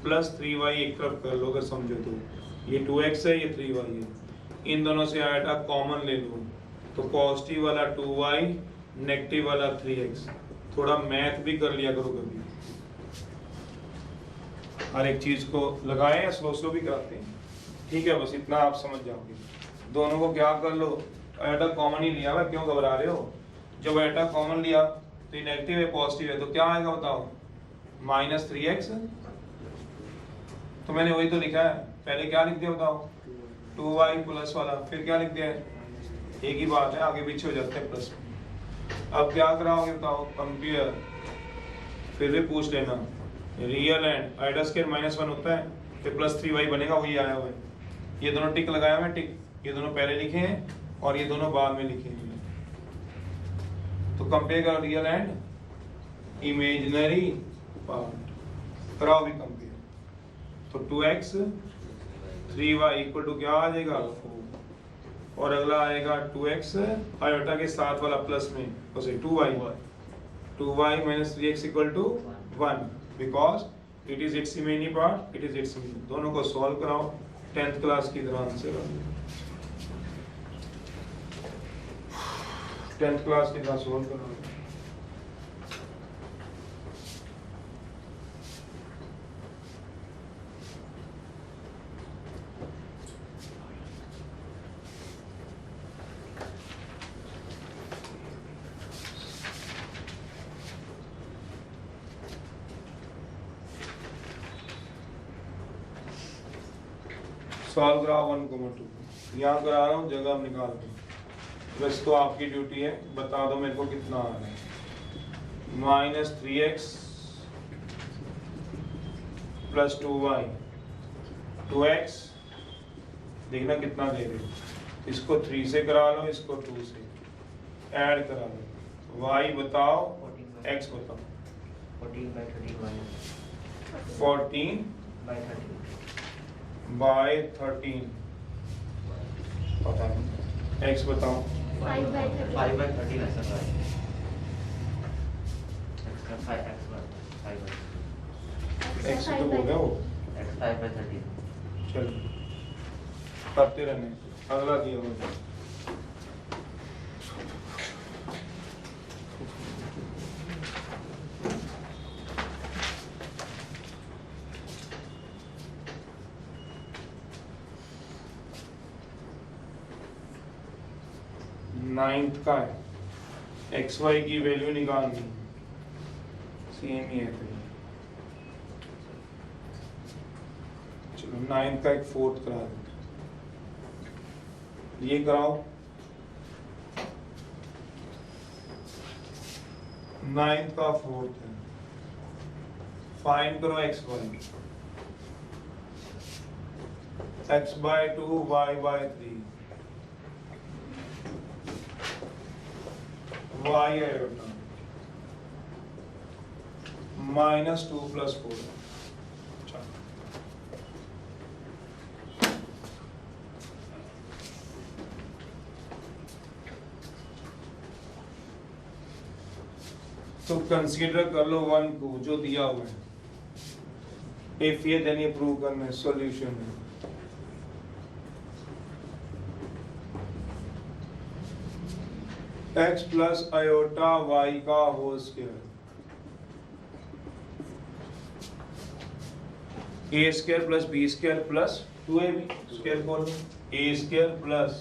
प्लस 3y एक तरफ कर लो अगर समझो तो, ये 2x है ये 3y है, इन दोनों से आयोटा कॉमन ले लो, तो पॉजिटिव वाला 2y नेगेटिव वाला 3x। थोड़ा मैथ भी कर लिया करो कभी, हर एक चीज को लगाए या स्लो भी कराते हैं, ठीक है, बस इतना आप समझ जाओगे। दोनों को क्या कर लो, आयोटा कॉमन ही लिया हुआ, क्यों घबरा रहे हो? जब आयोटा कॉमन लिया तो ये नेगेटिव है पॉजिटिव है तो क्या आएगा बताओ? -3x। तो मैंने वही तो लिखा है, पहले क्या लिख दिया बताओ? 2y प्लस वाला, फिर क्या लिख दिया है? एक ही बात है, आगे पीछे हो जाते हैं प्लस में। अब क्या कराओगे बताओ? कंपेयर। फिर भी पूछ लेना, रियल एंड आयोटा स्क्वायर -1 होता है, फिर +3y बनेगा, वही आया हुआ है। ये दोनों टिक लगाया मैं, टिक, ये दोनों पहले लिखे हैं और ये दोनों बाद में लिखे हैं। तो कंपेयर करो रियल एंड इमेजिनरी पार्ट, कराओ भी कंपेयर। तो 2x 3y इक्वल टू क्या आ जाएगा? और अगला आएगा 2x आयोटा के साथ वाला प्लस में, तो से 2y minus 3x equal to 1 because it is it's imaginary part, it is it's imaginary. दोनों को सॉल्व कराओ 10th क्लास की तरह आंसर। 10th क्लास की तरह सॉल्व कराओ। सॉल्व कराओ 1,2। यहाँ करा रहा हूँ, जगह निकाल दो। बस तो आपकी ड्यूटी है, बता दो मेरे को कितना आ रहा है। -3x प्लस 2y, 2x देखना कितना दे रहे हो। इसको 3 से करा लो, इसको 2 से ऐड करा लो। y बताओ, x बताओ। 14 बाय 13 पता नहीं। x बताओ। 5/13 ऐसा है। x का 5x x तो हो गया वो। x 5/13। चलो करते रहने, अगला दिया होगा। नाइन्थ का है, एक्स वाई की वैल्यू निकालनी, सेम ही है। चलो नाइन्थ का एक फोर्थ करा देते, ये कराओ। नाइन्थ का फोर्थ है, फाइंड करो x Y. x/2 y/3 y iota -2 + 4। तो कंसीडर कर लो 1 को जो दिया हुआ है। इफ ये देन ये प्रूव करना है, सॉल्यूशन है। x प्लस आयोटा y का whole square, a square plus b square plus 2ab square बोल a स्क्वायर प्लस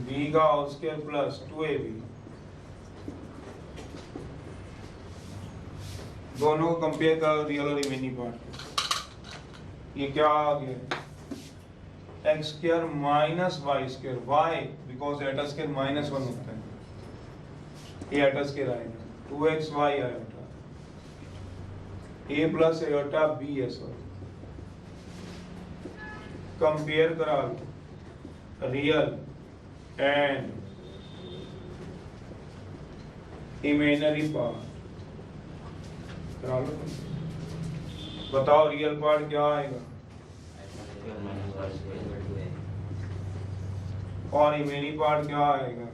b का होल स्क्वायर प्लस 2ab। दोनों को कंपेयर करो, रियल और रिमेनिंग पार्ट। ये क्या आ गया? x square minus y square, y because iota square -1 होता है, ये आयोटा स्क्वायर आएगा 2xy iota, a plus iota b है। सॉरी, कंपेयर करा लो रियल एंड इमेजिनरी पार्ट करा लो। बताओ रियल पार्ट क्या आएगा और इमेजिनरी पार्ट क्या आएगा?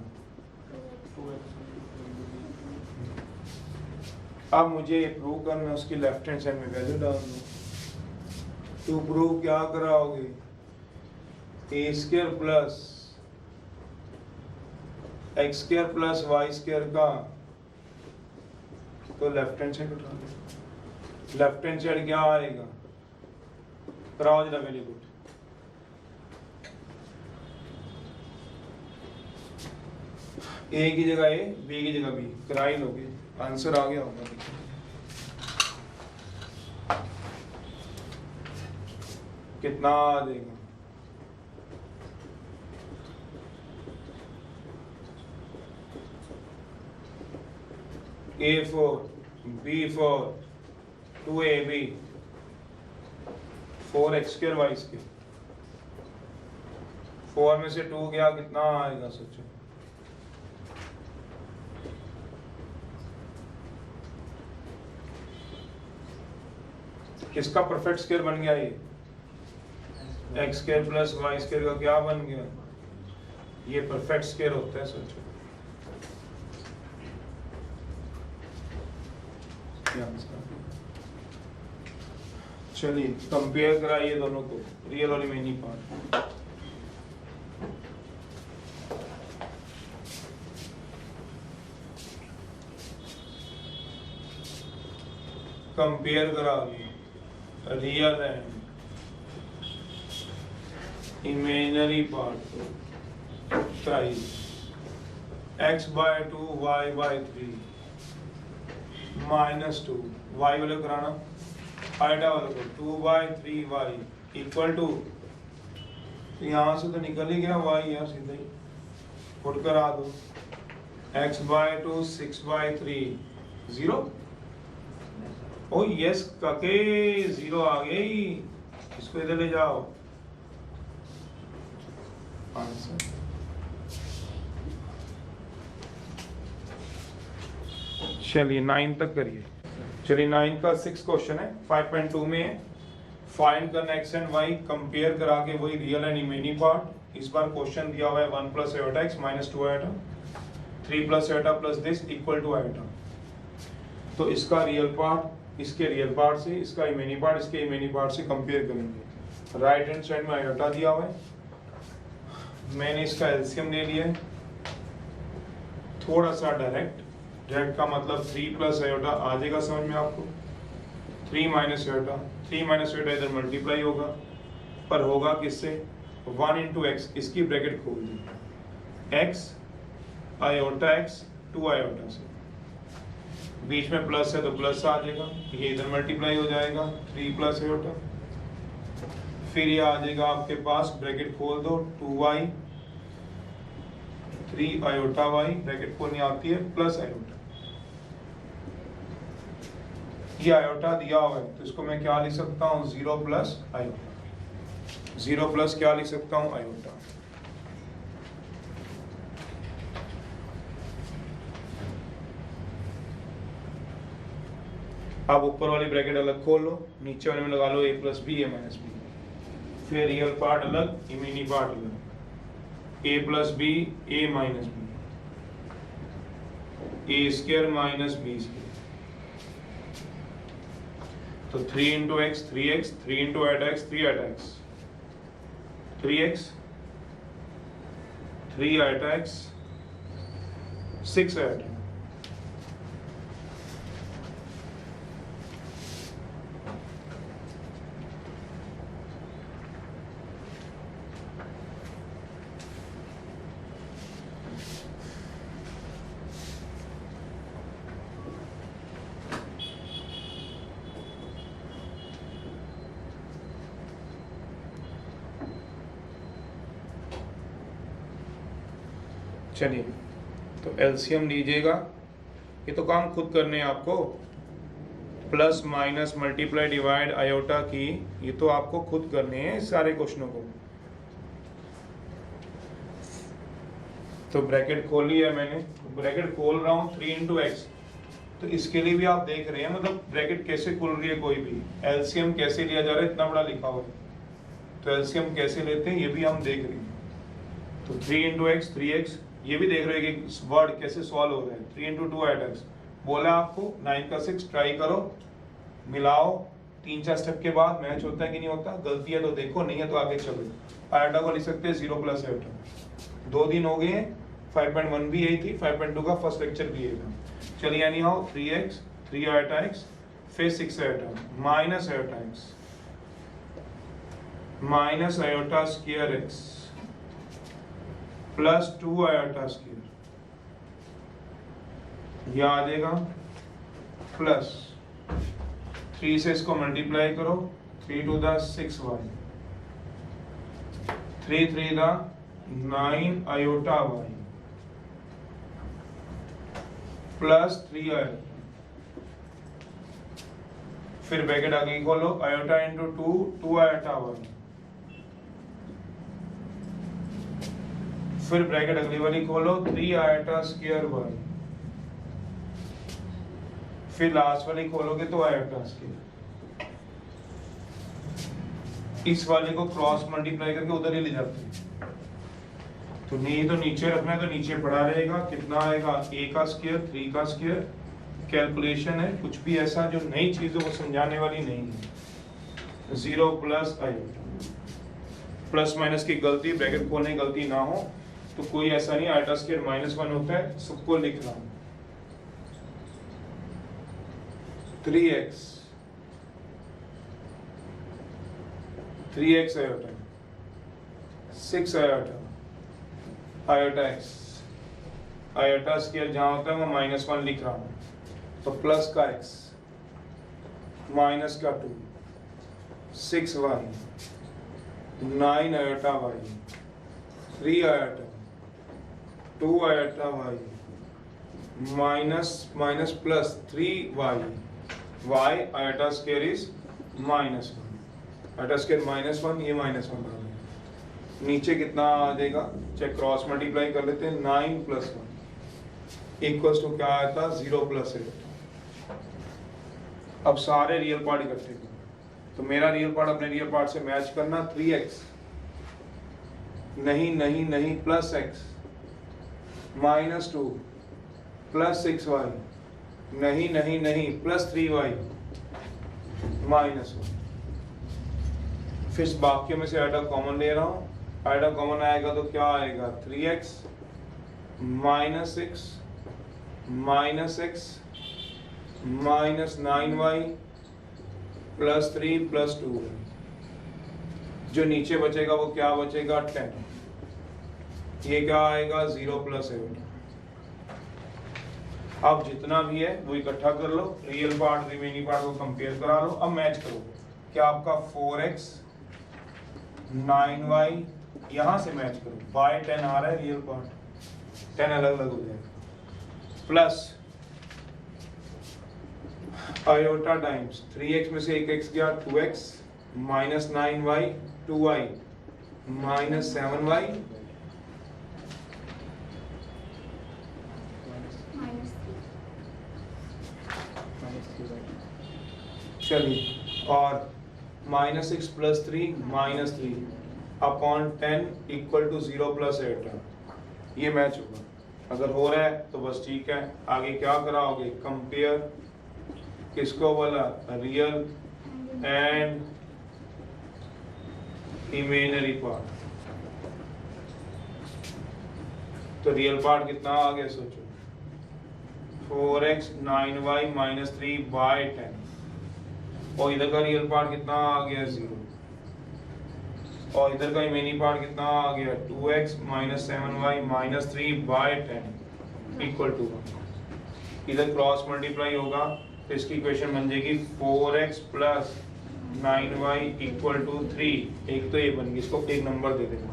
अब मुझे प्रूव करना है, उसकी लेफ्ट हैंड साइड में वैल्यू डाल दो। तो प्रूव क्या कराओगे? A square plus X square plus Y square का, तो लेफ्ट हैंड साइड उठा दो। लेफ्ट हैंड साइड क्या आएगा? कराओ जरा, वेरी गुड। ए की जगह ए, बी की जगह बी, करा ही लोगे, आंसर आ गया होगा। कितना आ जाएगा? A4 B4 2AB 4x² y²। 4 में से 2 गया, कितना आएगा सोचो? किसका परफेक्ट स्क्वायर बन गया ये? x² प्लस y² का क्या बन गया? ये परफेक्ट स्क्वायर होता है, सोचो। चलिए कंपेयर कराइए दोनों को, रियल और रिमेनिंग पार्ट। कंपेयर करा रियल एंड इमेजिनरी पार्ट को प्राइस x/2 y/3 -2 y वाले कराना, आइडा वाले को 2/3y इक्वल टू, यहाँ से तो निकल ही गया y यार, सीधा ही पुट करा दो, x/2 6/3 0। ओ यस काके 0 आ गई, इसको इधर ले जाओ, आंसर। चलिए 9 तक करिए। चलिए 9 का 6 क्वेश्चन है, 5.2 में है, फाइंड करना x एंड y, कंपेयर करा के वही रियल एंड इमेजिनरी पार्ट। इस बार क्वेश्चन दिया हुआ है 1 + iota x -2 iota 3 + iota plus this equal to iota। तो इसका रियल पार्ट इसके रियल पार्ट से, इसका इमेजिनरी पार्ट इसके इमेजिनरी पार्ट से कंपेयर करेंगे। राइट हैंड साइड में iota दिया हुआ है, मैंने इसका एलसीएम ले लिया है, थोड़ा सा डायरेक्ट का मतलब 3 + iota आ जाएगा समझ में आपको, 3 - iota, 3 - iota इधर मल्टीप्लाई होगा, पर होगा किससे? 1 × x, इसकी ब्रैकेट खोल दी, x iota x 2 iota से, बीच में प्लस है तो प्लस आ जाएगा, ये इधर मल्टीप्लाई हो जाएगा 3 + iota, फिर ये आ जाएगा आपके पास, ब्रैकेट खोल दो 2y 3 iota y, ब्रैकेट खोलनी आती है, प्लस iota। ये आयोटा दिया हुआ है तो इसको मैं क्या लिख सकता हूँ? 0 + iota, 0 प्लस क्या लिख सकता हूँ? iota। अब ऊपर वाली ब्रैकेट अलग खोल लो, नीचे वाले में लगा लो a + b a - b, फिर रियल पार्ट अलग, इमेजिनरी पार्ट अलग, a + b a - b a² - b²। तो 3 × x 3x, 3 × iota x 3 iota x, 3x 3 iota x 6 iota। चलिए तो एलसीएम लीजिएगा, ये तो काम खुद करने हैं आपको, plus minus multiply divide iota की, ये तो आपको खुद करने हैं सारे क्वेश्चनों को। तो ब्रैकेट खोल लिया है मैंने, ब्रैकेट खोल रहा हूँ 3 × x, तो इसके लिए भी आप देख रहे हैं मतलब ब्रैकेट कैसे खुल रही है, कोई भी एलसीएम कैसे लिया जा रहा है, इतना बड़ा लिखा हुआ है, तो एलसीएम कैसे लेते हैं ये भी हम देख रहे हैं। तो 3 × x 3x, ये भी देख रहे हैं कि वर्ड कैसे सॉल्व हो रहे हैं। 3 × 2 iota x बोला आपको, 9 का 6 ट्राई करो, मिलाओ, 3-4 स्टेप के बाद मैच होता है कि नहीं होता, गलती है तो देखो, नहीं है तो आगे चलो। आयोटा को लिख सकते हैं 0 + iota। 2 दिन हो गए, 5.1 भी यही थी, 5.2 का फर्स्ट लेक्चर भी यही था। चलिए यानी हो 3x 3 iota x, फिर 6 iota minus iota x minus iota² x plus 2 iota²। ये आ जाएगा प्लस 3 से इसको मल्टीप्लाई करो, 3 to the 6y, 3 3 the 9 iota y plus 3 iota, फिर ब्रैकेट आगे खोलो, आयोटा इंटू 2 आयोटा y, फिर ब्रैकेट अगली वाली खोलो, 3 आयोटा स्क्वायर y, फिर लास्ट वाली खोलोगे तो आयोटा स्क्वायर। इस वाले को क्रॉस मल्टीप्लाई करके उधर ही ले जाते हैं, तो नहीं तो नीचे रखना है तो नीचे पड़ा रहेगा, कितना आएगा a का स्क्वायर 3 का स्क्वायर। कैलकुलेशन है, कुछ भी ऐसा जो नई चीजों को समझाने वाली नहीं है। 0 प्लस आयोटा, प्लस माइनस की गलती, ब्रैकेट खोलने की गलती ना हो तो कोई ऐसा नहीं आयोटा स्क्वायर -1 होता है, सबको लिख रहा हूं। 3x 3x iota, 6 iota, iota x, iota square जहां होता है वो -1 लिख रहा हूं, तो प्लस का x, माइनस का 2, 6y, 9 iota y, 3 iota, 2 iota y, minus plus 3y, y iota square is -1, iota square -1, ये -1 आ गया। नीचे कितना आ जाएगा, चाहे क्रॉस मल्टीप्लाई कर लेते हैं, 9 प्लस 1 इक्वल्स टू क्या आया था 0 प्लस 8। अब सारे रियल पार्ट इकट्ठे करो, तो मेरा रियल पार्ट अपने रियल पार्ट से मैच करना, 3x नहीं प्लस x, -2 प्लस 6y, नहीं प्लस 3y, -1। फिर इस बाकियों में से आइडा कॉमन ले रहा हूँ, आइडा कॉमन आएगा तो क्या आएगा 3x -6 -x -9y plus 3 plus 2। जो नीचे बचेगा वो क्या बचेगा 10। ये क्या आएगा 0 प्लस 8। अब जितना भी है वो इकट्ठा कर लो, रियल पार्ट रिमेनिंग पार्ट को कंपेयर करा लो। अब मैच करो, क्या आपका 4x 9y यहां से मैच करो, बाय 10 आ रहा है रियल पार्ट, 10 अलग अलग हो जाएगा, प्लस आयोटा टाइम्स 3x में से 1x गया 2x -9y 2y -7y चलिए, और -6 plus 3 -3 upon 10 equal to 0 plus 8। ये मैच होगा। अगर हो रहा है तो बस ठीक है, आगे क्या कराओगे, कंपेयर किसको बोला, रियल एंड इमेजिनरी पार्ट। तो रियल पार्ट कितना आ गया सोचो, 4x 9y -3 बाय 10, और इधर का रियल पार्ट कितना आ गया 0, और इधर का इमेजिनरी पार्ट कितना आ गया 2x -7y -3 bye 10 equal to 1। इधर क्रॉस मल्टीप्लाई होगा तो इसकी इक्वेशन बन जाएगी 4x plus 9y equal to 3। एक तो ये बन गई, इसको एक नंबर दे देना,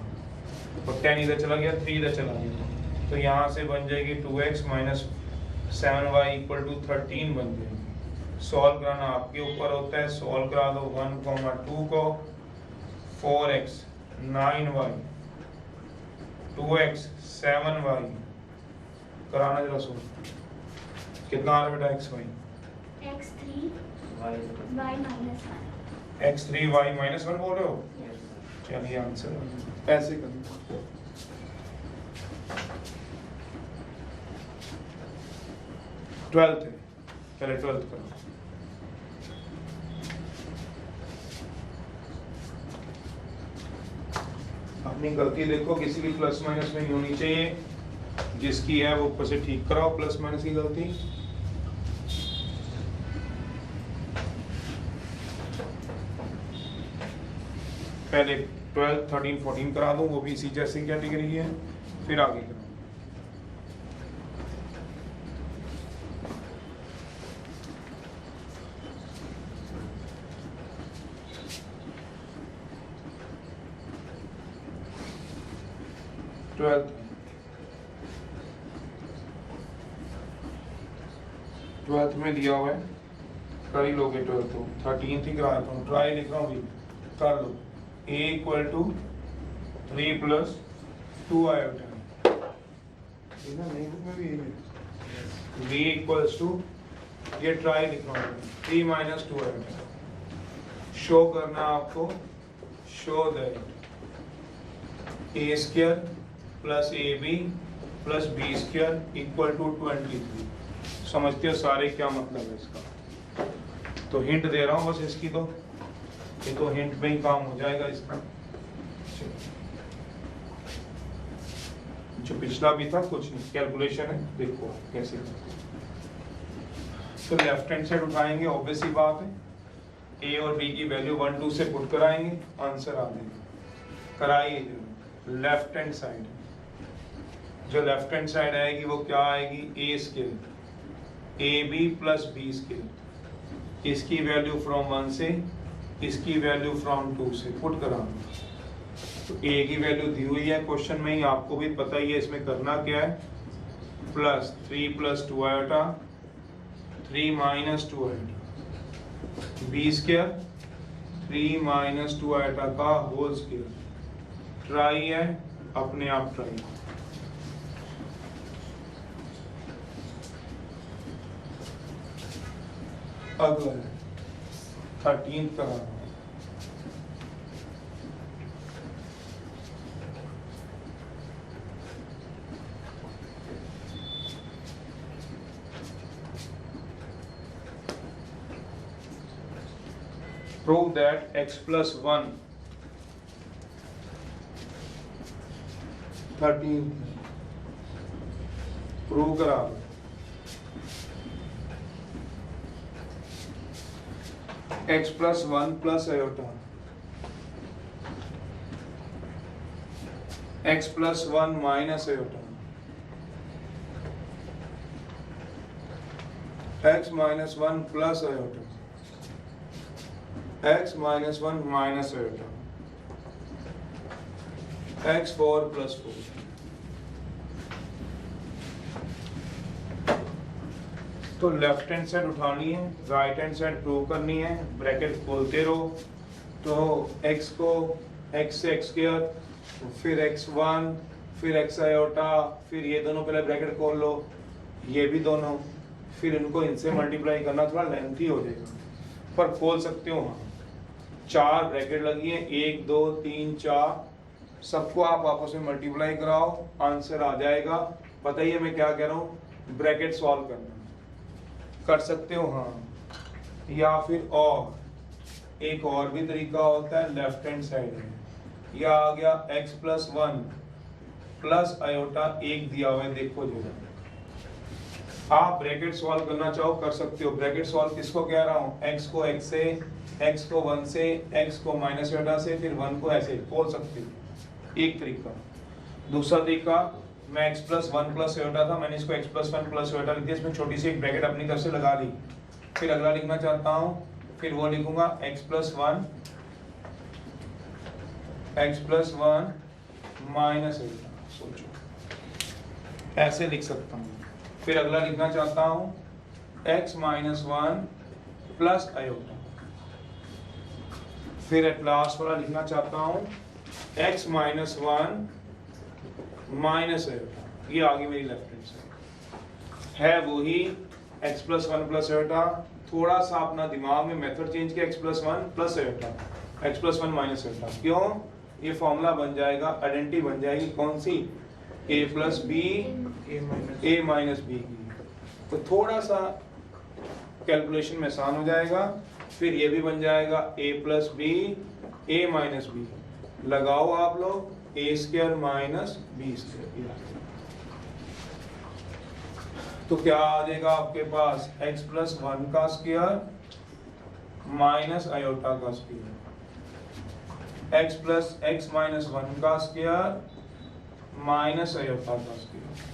और 10 इधर चला गया 3 इधर चला गया, तो यहाँ से बन जाएगी 2x -7y इक्वल टू 13 बन जाएगी। सॉल्व कराना आपके ऊपर होता है, सॉल्व करा दो 1, 2 को, 4x 9y 2x 7y कराना जरा सो, कितना आ रहा बेटा xy, x3 y -1 x3 y -1 बोल रहे हो, चलिए आंसर ऐसे करना। ट्वेल्थ है, पहले 12th करो। अपनी गलती देखो, किसी की प्लस माइनस नहीं होनी चाहिए, जिसकी है वो ऊपर से ठीक कराओ प्लस माइनस की गलती। पहले 12, 13, 14 करा दूं, वो भी इसी जैसी कैटेगरी है, फिर आगे करो। ट्वेल्थ में दिया हुआ है, कर ही लोगे 12 तो 13 ही करा देता हूँ, ट्राई लिख रहा हूँ भी, कर लो। a equal to 3 plus 2 iota, b equals to, ये ट्राई लिख रहा हूँ, 3 माइनस 2 आयोटा। शो करना आपको, show that a square plus ab plus b square equal to 23। समझते हो सारे क्या मतलब है इसका? तो हिंट दे रहा हूँ बस इसकी, तो ये तो हिंट में ही काम हो जाएगा इसका। जो पिछला भी था कुछ नहीं, कैलकुलेशन है, देखो कैसे करते हैं। तो लेफ्ट हैंड साइड उठाएंगे, ऑब्वियस ही बात है, ए और बी की वैल्यू 1 2 से पुट कराएंगे, आंसर आ जाएगा। कराइए लेफ्ट हैंड साइड, जो लेफ्ट हैंड साइड आएगी वो क्या आएगी, a square a b plus b square, इसकी वैल्यू फ्रॉम 1 से, इसकी वैल्यू फ्रॉम 2 से पुट कराना। तो ए की वैल्यू दी हुई है क्वेश्चन में ही, आपको भी पता ही है इसमें करना क्या है, plus 3 plus 2 iota 3 minus 2 iota, b square 3 minus 2 iota का होल स्क्वायर। ट्राई है, अपने आप ट्राई। अगला 13 का prove that x plus 1 13 prove करा। x plus 1 plus iota, x plus 1 minus iota, x minus 1 plus iota, x minus 1 minus iota, x 4 plus 4। तो left hand side उठानी है, राइट हैंड साइड प्रूव करनी है, bracket खोलते रहो। तो x को x से x स्क्वायर, फिर x1, फिर x आयोटा, फिर ये दोनों पहले ब्रैकेट खोल लो, ये भी दोनों, फिर इनको इनसे मल्टीप्लाई करना थोड़ा लेंथी हो जाएगा, पर खोल सकते हो। हाँ, 4 ब्रैकेट लगी है, 1 2 3 4, सबको आप आपस में मल्टीप्लाई कराओ, आंसर आ जाएगा। बताइए मैं क्या कह रहा हूँ, ब्रैकेट सॉल्व करना कर सकते हो। हाँ, या फिर और एक और भी तरीका होता है, लेफ्ट हैंड साइड में यह आ गया x प्लस 1 प्लस आयोटा 1 दिया हुआ है, देखो जरा। आप ब्रैकेट सॉल्व करना चाहो कर सकते हो। ब्रैकेट सॉल्व किसको कह रहा हूँ, x को x से, x को 1 से, x को माइनस आयोटा से, फिर 1 को ऐसे खोल सकते हो, एक तरीका। दूसरा तरीका, मैं x प्लस 1 प्लस आयोटा था, मैंने इसको x प्लस 1 प्लस आयोटा लिख दिया, इसमें छोटी सी एक ब्रैकेट अपनी तरफ से लगा ली। फिर अगला लिखना चाहता हूँ, फिर वो लिखूंगा x प्लस 1 माइनस आयोटा, सोचो ऐसे लिख सकता हूँ। फिर अगला लिखना चाहता हूँ x माइनस 1 प्लस आयोटा, फिर एट लास्ट वाला लिखना चाहता हूँ x माइनस 1 माइनस आयोटा। ये आगे मेरी लेफ्ट हैंड साइड है, वही x प्लस 1 प्लस आयोटा, थोड़ा सा अपना दिमाग में मेथड चेंज किया, x plus 1 plus iota, x plus 1 minus iota. क्यों, ये फॉर्मूला बन जाएगा, आइडेंटिटी बन जाएगी कौन सी, a plus b a minus b की। तो थोड़ा सा कैलकुलेशन में आसान हो जाएगा। फिर ये भी बन जाएगा a plus b a minus b, लगाओ आप लोग a square minus b square. तो क्या आ जाएगा आपके पास, x प्लस 1 का स्क्वायर माइनस आयोटा का square, x plus x minus 1 का स्क्वायर माइनस आयोटा का स्क्वायर।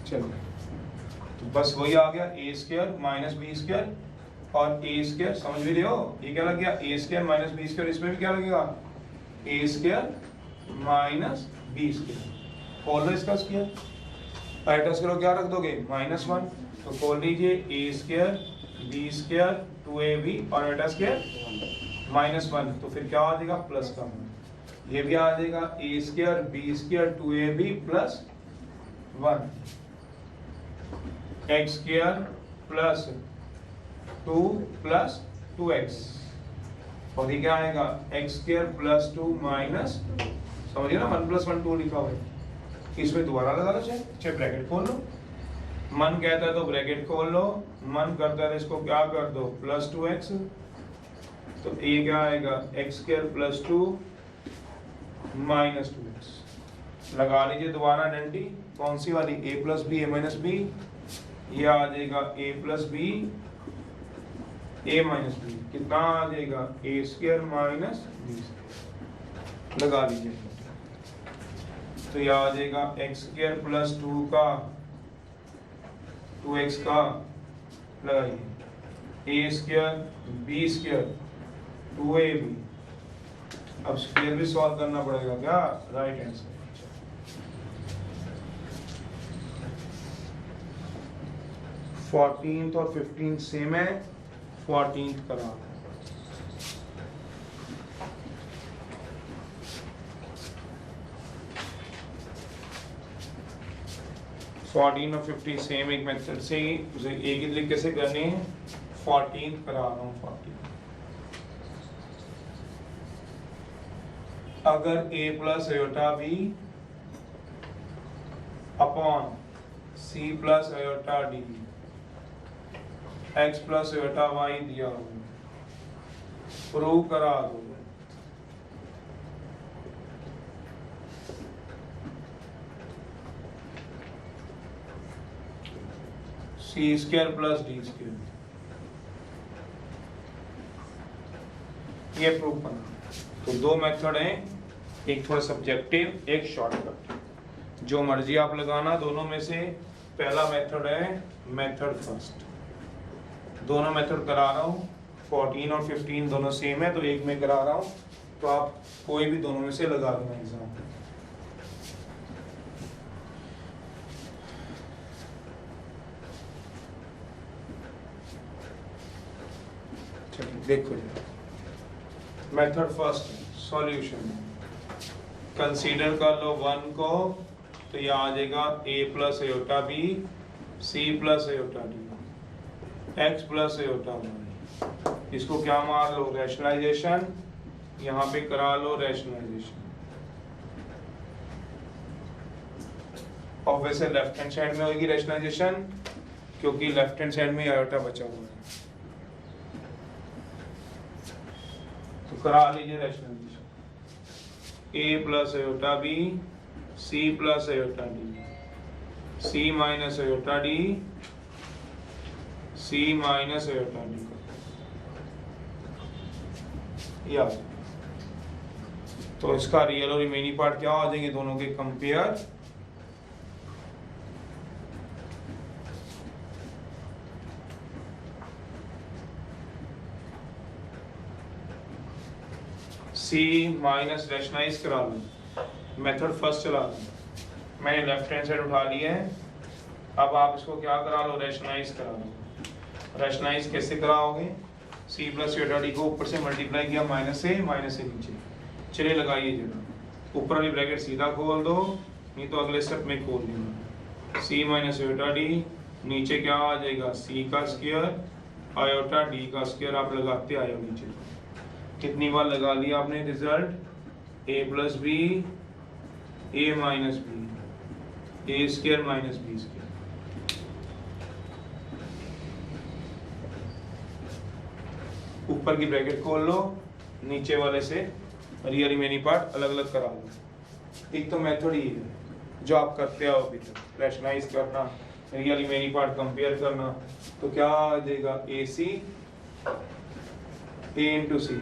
चलिए तो बस वही आ गया ए स्क्वायर माइनस बी स्क्वायर और ए स्क्वायर, समझ भी रहे हो ये क्या लग गया ए स्क्वायर माइनस बी स्क्वायर, इसमें भी क्या लगेगा ए स्क्वायर माइनस बी स्क्वायर, खोल लो इसका स्क्वायर, आइटस करो क्या रख दोगे -1, तो खोल लीजिए ए स्क्वायर बी स्क्वायर 2ab और आइटा स्क्वायर -1, तो फिर क्या आ जाएगा प्लस का 1, ये भी आ जाएगा A square B square 2ab plus 1 X square plus 2 plus 2x, और ये क्या आएगा एक्स स्क्वायर प्लस 2 माइनस, समझिए ना 1 + 1 2 लिखा हुआ है, इसमें दोबारा लगा लो चाहे ब्रैकेट खोल लो, मन कहता है तो ब्रैकेट खोल लो, मन करता है तो इसको क्या कर दो प्लस 2x, तो ये क्या आएगा x square plus 2 minus 2x, लगा लीजिए दोबारा आइडेंटिटी, कौन सी वाली a plus b a minus b, ये आ जाएगा a plus b a minus b, कितना आ जाएगा a square minus b square, लगा लीजिए, तो ये आ जाएगा एक्स स्क्वायर प्लस 2 का 2x का, लगाइए a square b square 2ab, अब स्क्वायर भी सॉल्व करना पड़ेगा क्या, राइट हैंड साइड, फोर्टीन्थ और 15 सेम है, 14th करा, फोर्टीन और 15 सेम एक मेथड से ही उसे एक ही तरीके से करनी है, 14th करा रहा हूँ 14, अगर a plus iota b upon c plus iota d x plus iota y दिया हो, प्रूव करा दो, c square plus d square, ये प्रूव करना, तो दो मेथड हैं, एक थोड़ा सब्जेक्टिव एक शॉर्टकट, जो मर्जी आप लगाना दोनों में से, पहला मेथड है मेथड फर्स्ट, दोनों मेथड करा रहा हूँ, 14 और 15 दोनों सेम है तो एक में करा रहा हूँ, तो आप कोई भी दोनों में से लगा लेना एग्जाम, देखो मेथड फर्स्ट सॉल्यूशन, कंसीडर कर लो 1 को, तो ये आ जाएगा a plus iota b c plus iota d x plus iota y, इसको क्या मार लो रैशनलाइजेशन, यहाँ पे करा लो रैशनलाइजेशन, और वैसे लेफ्ट हैंड साइड में होगी रैशनलाइजेशन, क्योंकि लेफ्ट हैंड साइड में आयोटा बचा हुआ है, तो करा लीजिए rationalisation, a plus iota b c plus iota d c minus iota d c minus iota d, या तो इसका रियल और रिमेनिंग पार्ट क्या आ जाएंगे दोनों के कंपेयर, c माइनस रैशनलाइज करा लो, मेथड फर्स्ट चला लो, मैंने लेफ्ट हैंड साइड उठा लिया है, अब आप इसको क्या करा लो रैशनलाइज करा लो, रैशनलाइज कैसे कराओगे, c प्लस आयोटा d को ऊपर से मल्टीप्लाई किया माइनस से नीचे, चलिए लगाइए जरा, ऊपर वाली ब्रैकेट सीधा खोल दो, नहीं तो अगले स्टेप में खोल देना, c माइनस आयोटा d, नीचे क्या आ जाएगा c का स्क्वायर आयोटा d का स्क्वायर, आप लगाते आए हो नीचे, कितनी बार लगा लिया आपने result, a plus b a minus b a square minus b square, ऊपर की ब्रैकेट खोल लो, नीचे वाले से रियल रिमेनिंग पार्ट अलग अलग करा लो, एक तो मेथड ही है जो आप करते हो अभी तक, रैशनलाइज करना, रियल रिमेनिंग पार्ट कंपेयर करना, तो क्या आ जाएगा a c a into c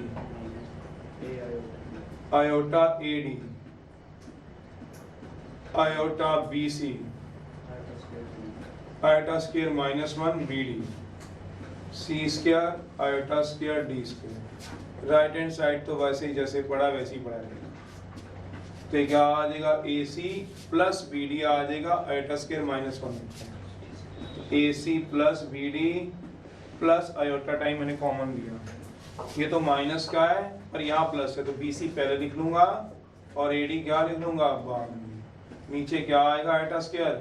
iota a d iota b c iota square -1 BD, c square iota square d square. Right hand side तो वैसे ही जैसे पढ़ा वैसे ही पढ़ा रहेगा। तो क्या आ जाएगा AC प्लस BD आ जाएगा आयोटा स्क्वायर -1। तो AC plus BD plus iota time मैंने कॉमन लिया, ये तो माइनस का है और यहाँ प्लस है, तो BC पहले लिख लूंगा और AD क्या लिख लूंगा बाद में। नीचे क्या आएगा iota square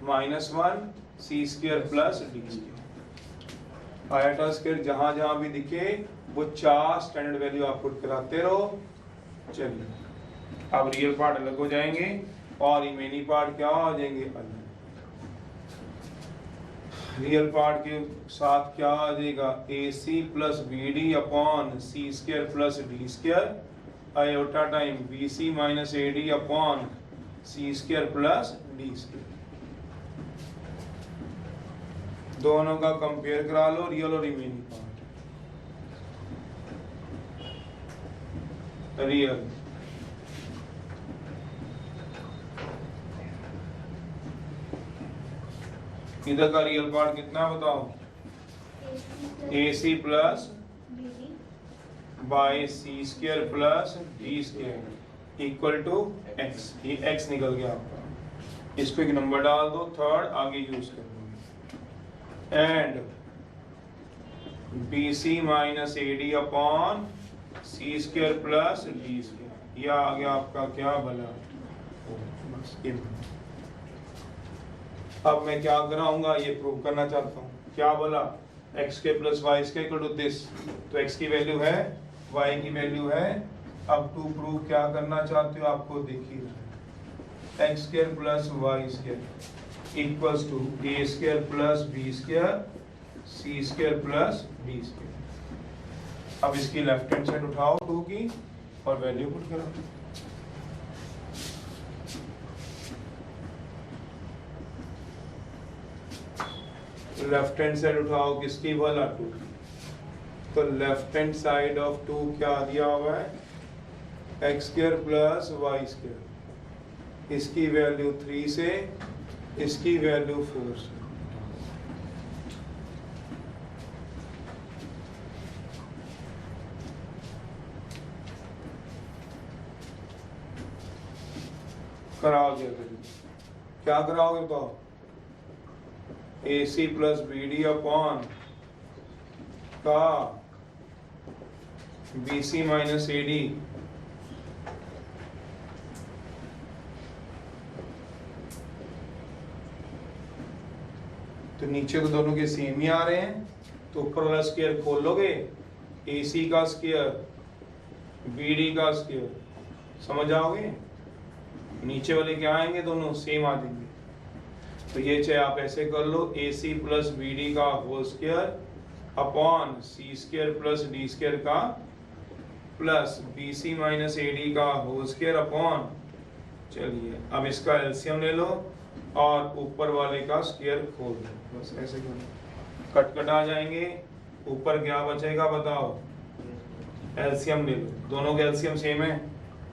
-1 C square plus D square. Iota square जहां जहां भी दिखे वो 4 स्टैंडर्ड वैल्यू आप पुट कराते रहो। चलिए अब रियल पार्ट अलग हो जाएंगे और रिमेनिंग पार्ट क्या हो जाएंगे अलग। रियल पार्ट के साथ क्या आ जाएगा AC plus BD upon C square plus D square iota time BC minus AD upon C square plus D square. दोनों का कंपेयर करा लो, रियल और रिमेनिंग पार्ट। रियल इधर का रियल पार्ट कितना बताओ, AC plus by C square plus D square equal to X। ये X निकल गया आपका, इसको एक नंबर डाल दो, थर्ड आगे यूज कर दो। And BC minus AD upon C square plus D square, यह आ गया आपका क्या भला। बस ये अब मैं क्या कराऊंगा ये प्रूव करना चाहता हूँ। क्या बोला x के plus Y square equal to this, तो x की वैल्यू है y की वैल्यू है। अब टू प्रूव क्या करना चाहते हो आपको देख ही रहा है। x square plus Y square equals to a square plus b square c square plus d square. अब इसकी लेफ्ट हैंड साइड उठाओ 2 की और वैल्यू पुट करो। लेफ्ट हैंड साइड उठाओ किसकी वाला 2, तो लेफ्ट हैंड साइड ऑफ 2 क्या दिया हुआ है x square plus Y square, इसकी वैल्यू 3 से इसकी वैल्यू 4 से। कराओगे क्या कराओगे बताओ, AC प्लस BD अपॉन का BC माइनस AD तो नीचे तो दोनों के सेम ही आ रहे हैं, तो ऊपर वाला स्क्वायर खोल लोगे, AC का स्क्वायर BD का स्क्वायर, समझ आओगे। नीचे वाले क्या आएंगे दोनों सेम आ जाएंगे। तो ये चाहे आप ऐसे कर लो AC प्लस BD का whole square upon C square plus D square का प्लस BC माइनस AD का होल स्क्वायर अपॉन, चलिए अब इसका एलसीएम ले लो और ऊपर वाले का स्क्वायर खोल दो, बस ऐसे करो, कट कट आ जाएंगे। ऊपर क्या बचेगा बताओ, एलसीएम ले लो, दोनों के एलसीएम सेम है,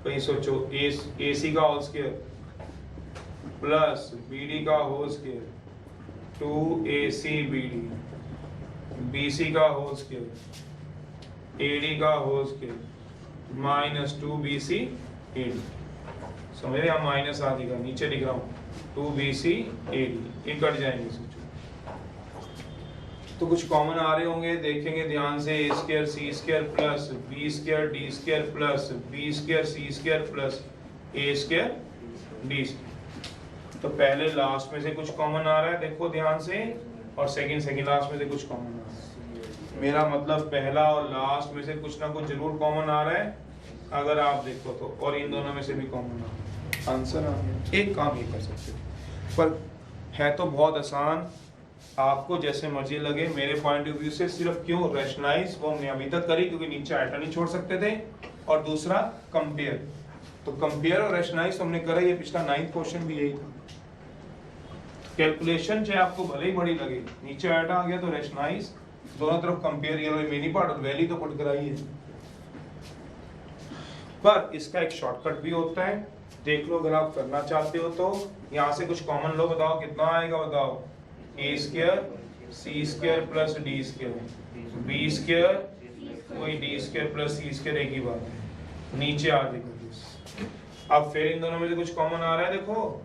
कहीं सोचो AC का होल स्क्वायर प्लस BD का होल स्क्वायर 2ACBD, BC का होल स्क्वायर AD का होल स्क्वायर माइनस 2BCAD। समझ रहे, माइनस आ जाएगा, नीचे लिख रहा हूँ 2BCAD, ये कट जाएंगे सोचो। तो कुछ कॉमन आ रहे होंगे, देखेंगे ध्यान से, A square C square plus B square D square plus B square C square plus A square D square. तो पहले लास्ट में से कुछ कॉमन आ रहा है देखो ध्यान से, और सेकंड लास्ट में से कुछ कॉमन आ रहा है। मेरा मतलब पहला और लास्ट में से कुछ ना कुछ जरूर कॉमन आ रहा है अगर आप देखो तो, और इन दोनों में से भी कॉमन आ रहा है। आंसर आ गया। एक काम ये कर सकते हो, पर है तो बहुत आसान, आपको जैसे मर्जी लगे। मेरे पॉइंट ऑफ व्यू से सिर्फ क्यों रैशनलाइज वो हमने अभी तक करी क्योंकि नीचे आइटा नहीं छोड़ सकते थे, और दूसरा कंपेयर, तो कंपेयर और रैशनलाइज हमने करा, ये पिछला 9th क्वेश्चन भी यही था। कैलकुलेशन चाहे आपको भले ही बड़ी लगे, नीचे आइटा आ गया तो रैशनलाइज, दोनों तरफ कंपेयर, ये रिमेनिंग पार्ट और वैल्यू तो पुट कराइए। पर इसका एक शॉर्टकट भी होता है, देख लो अगर आप करना चाहते हो तो। यहाँ से कुछ कॉमन लो, बताओ कितना आएगा, बताओ A square C square plus D square B square वही D square plus C square एक ही बात है, नीचे आ जाएगा। अब फिर इन दोनों में से कुछ कॉमन आ रहा है, देखो